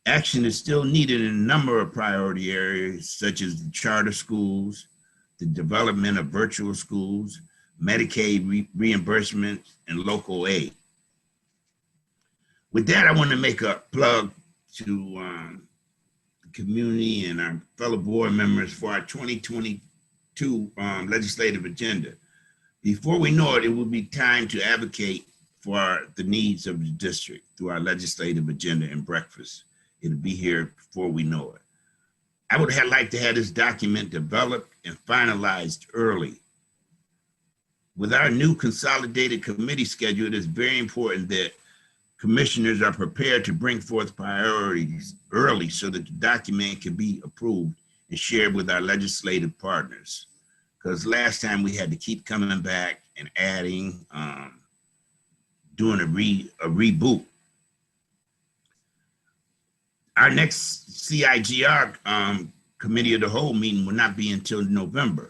Action is still needed in a number of priority areas, such as the charter schools, the development of virtual schools, Medicaid reimbursement, and local aid. With that, I want to make a plug to the community and our fellow board members for our 2022 legislative agenda. Before we know it, it will be time to advocate for the needs of the district through our legislative agenda and breakfast. It'll be here before we know it. I would like to have this document developed and finalized early. With our new consolidated committee schedule, it is very important that commissioners are prepared to bring forth priorities early so that the document can be approved and shared with our legislative partners. Because last time we had to keep coming back and adding, doing a reboot. Our next CIGR committee of the whole meeting will not be until November.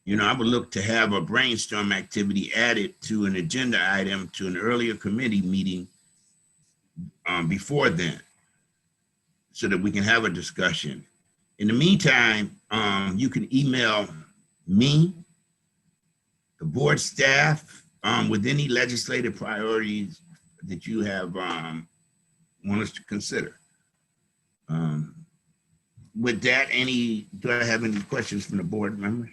You know, I would look to have a brainstorm activity added to an agenda item to an earlier committee meeting before then, so that we can have a discussion. In the meantime, you can email me, the board staff, with any legislative priorities that you have want us to consider. With that, do I have any questions from the board members?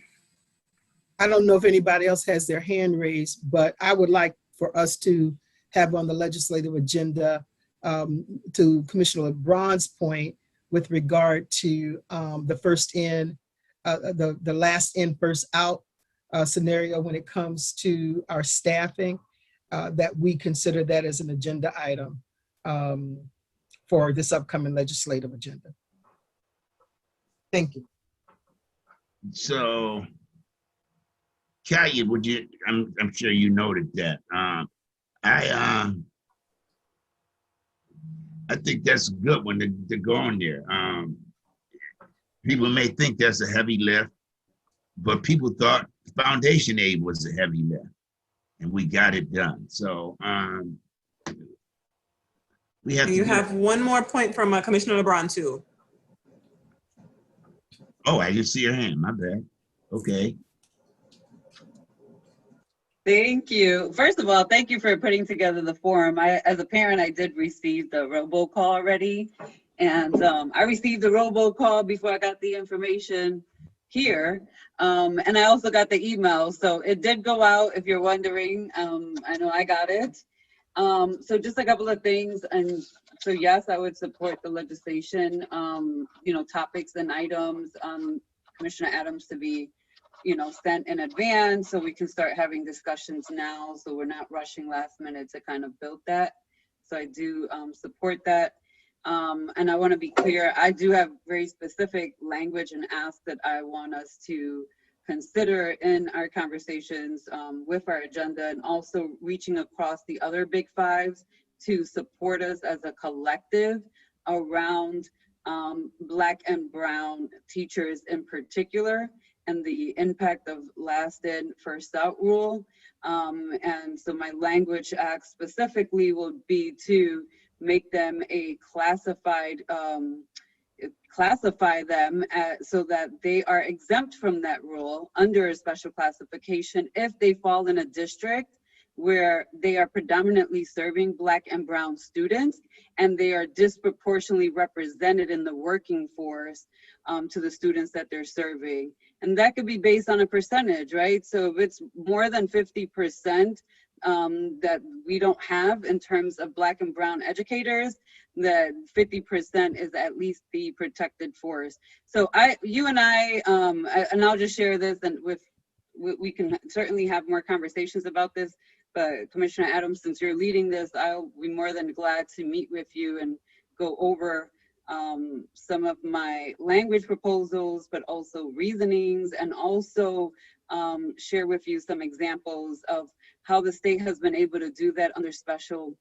I don't know if anybody else has their hand raised, but I would like for us to have on the legislative agenda, to Commissioner LeBron's point with regard to the first in, the last in, first out scenario when it comes to our staffing, that we consider that as an agenda item for this upcoming legislative agenda. Thank you. So, Kaya, would you? I'm sure you noted that. I think that's a good one to go on there. People may think that's a heavy lift, but people thought foundation aid was a heavy lift, and we got it done. So we have. You have one more point from Commissioner LeBron too. Oh, I didn't see your hand. My bad. Okay. Thank you. First of all, thank you for putting together the forum. As a parent, I did receive the robocall already. And I received the robocall before I got the information here. And I also got the email. So it did go out, if you're wondering. I know I got it. So just a couple of things. And so yes, I would support the legislation, topics and items, Commissioner Adams, to be sent in advance so we can start having discussions now, so we're not rushing last minute to kind of build that. So I do support that. And I want to be clear, I do have very specific language and ask that I want us to consider in our conversations with our agenda, and also reaching across the other big fives to support us as a collective around Black and Brown teachers in particular, and the impact of last in, first out rule. And so my language act specifically will be to make them a classified, classify them so that they are exempt from that rule under a special classification if they fall in a district where they are predominantly serving Black and Brown students and they are disproportionately represented in the working force to the students that they're serving. And that could be based on a percentage, right? So if it's more than 50% that we don't have in terms of Black and Brown educators, that 50% is at least the protected force. So you and I, and I'll just share this, and we can certainly have more conversations about this, but Commissioner Adams, since you're leading this, I'll be more than glad to meet with you and go over some of my language proposals, but also reasonings, and also share with you some examples of how the state has been able to do that under special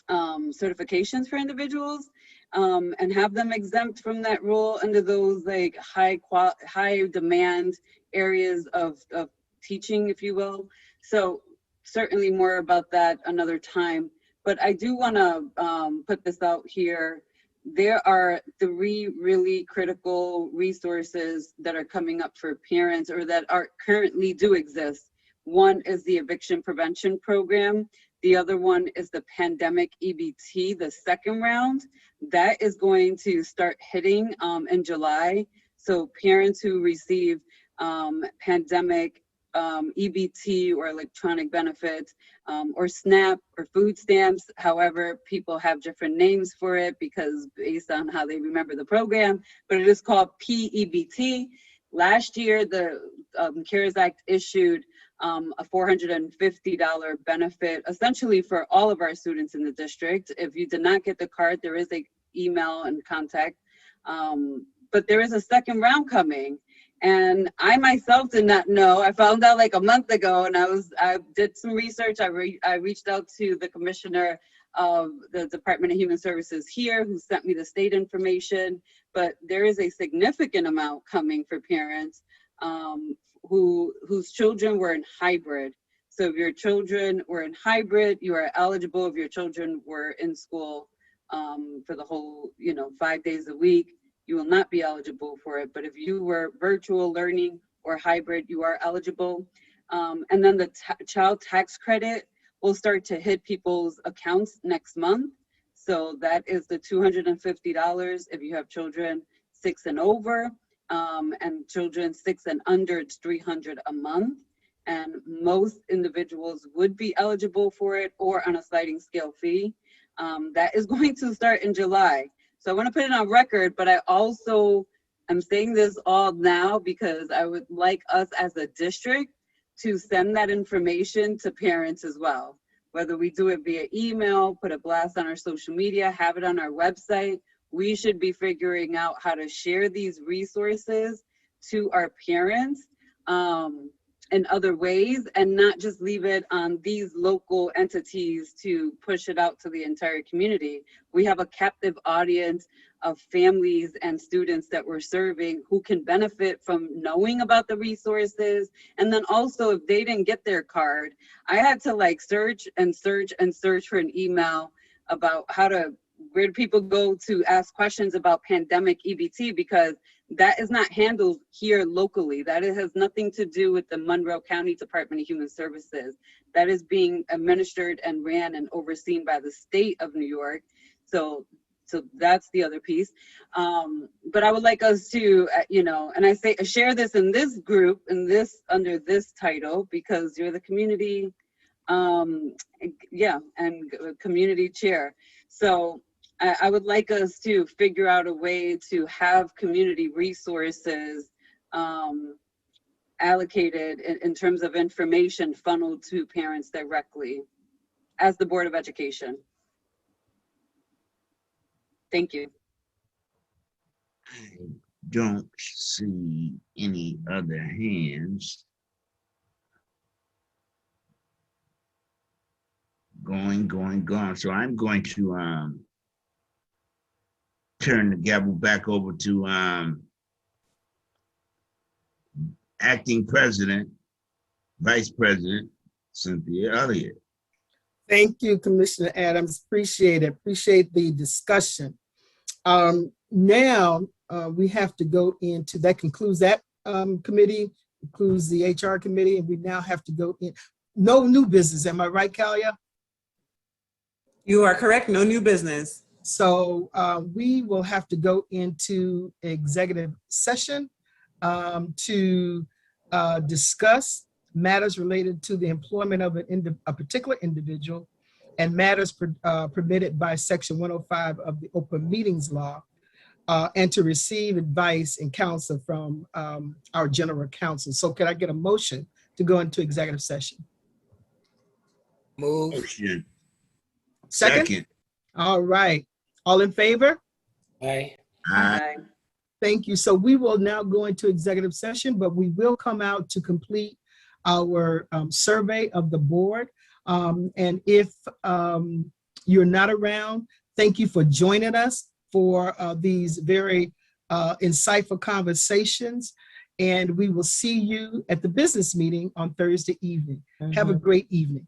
certifications for individuals, and have them exempt from that rule under those like high demand areas of teaching, if you will. So certainly more about that another time. But I do want to put this out here. There are 3 really critical resources that are coming up for parents, or that are currently do exist. One is the eviction prevention program. The other one is the pandemic EBT, the second round. That is going to start hitting in July. So parents who receive pandemic EBT or electronic benefits, or SNAP or food stamps. However, people have different names for it because based on how they remember the program, but it is called PEBT. Last year, the CARES Act issued a $450 benefit essentially for all of our students in the district. If you did not get the card, there is an email and contact, but there is a second round coming. And I myself did not know. I found out like a month ago, and I did some research. I reached out to the commissioner of the Department of Human Services here, who sent me the state information. But there is a significant amount coming for parents whose children were in hybrid. So if your children were in hybrid, you are eligible. If your children were in school for the whole, 5 days a week, you will not be eligible for it. But if you were virtual learning or hybrid, you are eligible. And then the child tax credit will start to hit people's accounts next month. So that is the $250 if you have children 6 and over, and children 6 and under, it's $300 a month. And most individuals would be eligible for it, or on a sliding scale fee. That is going to start in July. So I want to put it on record, but I also am saying this all now because I would like us as a district to send that information to parents as well. Whether we do it via email, put a blast on our social media, have it on our website, we should be figuring out how to share these resources to our parents in other ways, and not just leave it on these local entities to push it out to the entire community. We have a captive audience of families and students that we're serving who can benefit from knowing about the resources. And then also, if they didn't get their card, I had to like search and search and search for an email about where do people go to ask questions about pandemic EBT, because that is not handled here locally. That has nothing to do with the Monroe County Department of Human Services. That is being administered and ran and overseen by the state of New York. So that's the other piece. But I would like us to, and I say share this in this group, under this title, because you're the community, and community chair. So I would like us to figure out a way to have community resources allocated in terms of information funneled to parents directly as the Board of Education. Thank you. I don't see any other hands. Going. So I'm going to turn the gavel back over to Acting President, Vice President Cynthia Elliott. Thank you, Commissioner Adams. Appreciate it. Appreciate the discussion. Now we have to go into, that concludes that committee, includes the HR committee, and we now have to go in. No new business, am I right, Kalia? You are correct, no new business. So we will have to go into executive session to discuss matters related to the employment of a particular individual and matters permitted by Section 105 of the Open Meetings Law, and to receive advice and counsel from our general counsel. So can I get a motion to go into executive session? Move. Motion. Second? All right. All in favor? Aye. Aye. Thank you. So we will now go into executive session, but we will come out to complete our survey of the board. And if you're not around, thank you for joining us for these very insightful conversations. And we will see you at the business meeting on Thursday evening. Have a great evening.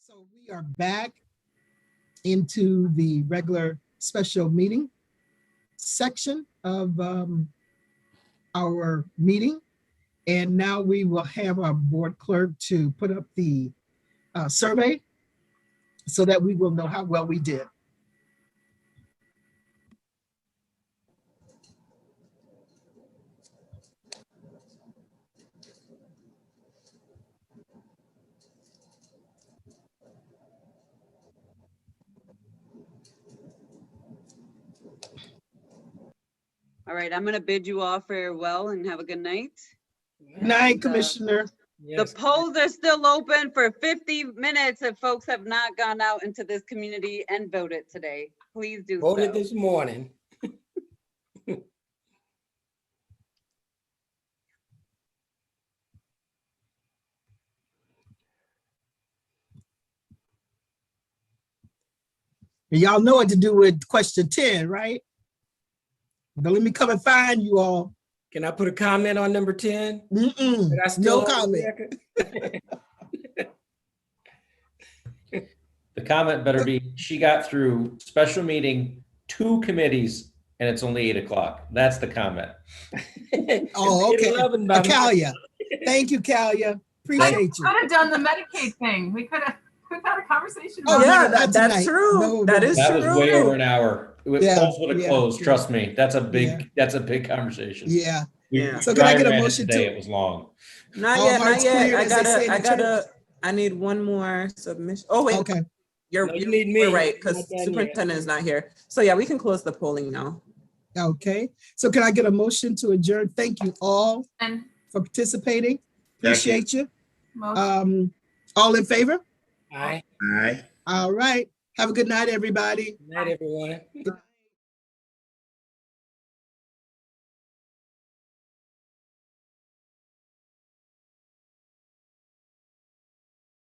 So we are back into the regular special meeting section of our meeting. And now we will have our board clerk to put up the survey so that we will know how well we did. All right, I'm going to bid you all farewell and have a good night. Good night, Commissioner. The polls are still open for 50 minutes if folks have not gone out into this community and voted today. Please do so. Voted this morning. Y'all know what to do with question 10, right? Don't let me come and find you all. Can I put a comment on number 10? No comment. The comment better be, she got through special meeting, 2 committees, and it's only 8 o'clock. That's the comment. Oh, okay. Kalia. Thank you, Kalia. Appreciate you. Could have done the Medicaid thing. We could have had a conversation. Oh, Yeah, no, that's true. No, that is That true. was way over an hour. Polls would have closed. Yeah. Trust me. That's a big conversation. Yeah. Yeah. So can I get a motion today? to? It was long. Not All yet, not hearts yet. clear, as they say in the church? I need one more submission. Oh, wait. Okay. You're right, because superintendent is not here. So yeah, we can close the polling now. Okay. So can I get a motion to adjourn? Thank you all for participating. Appreciate you. All in favor? Aye. Aye. All right. Have a good night, everybody. Good night, everyone. Good night.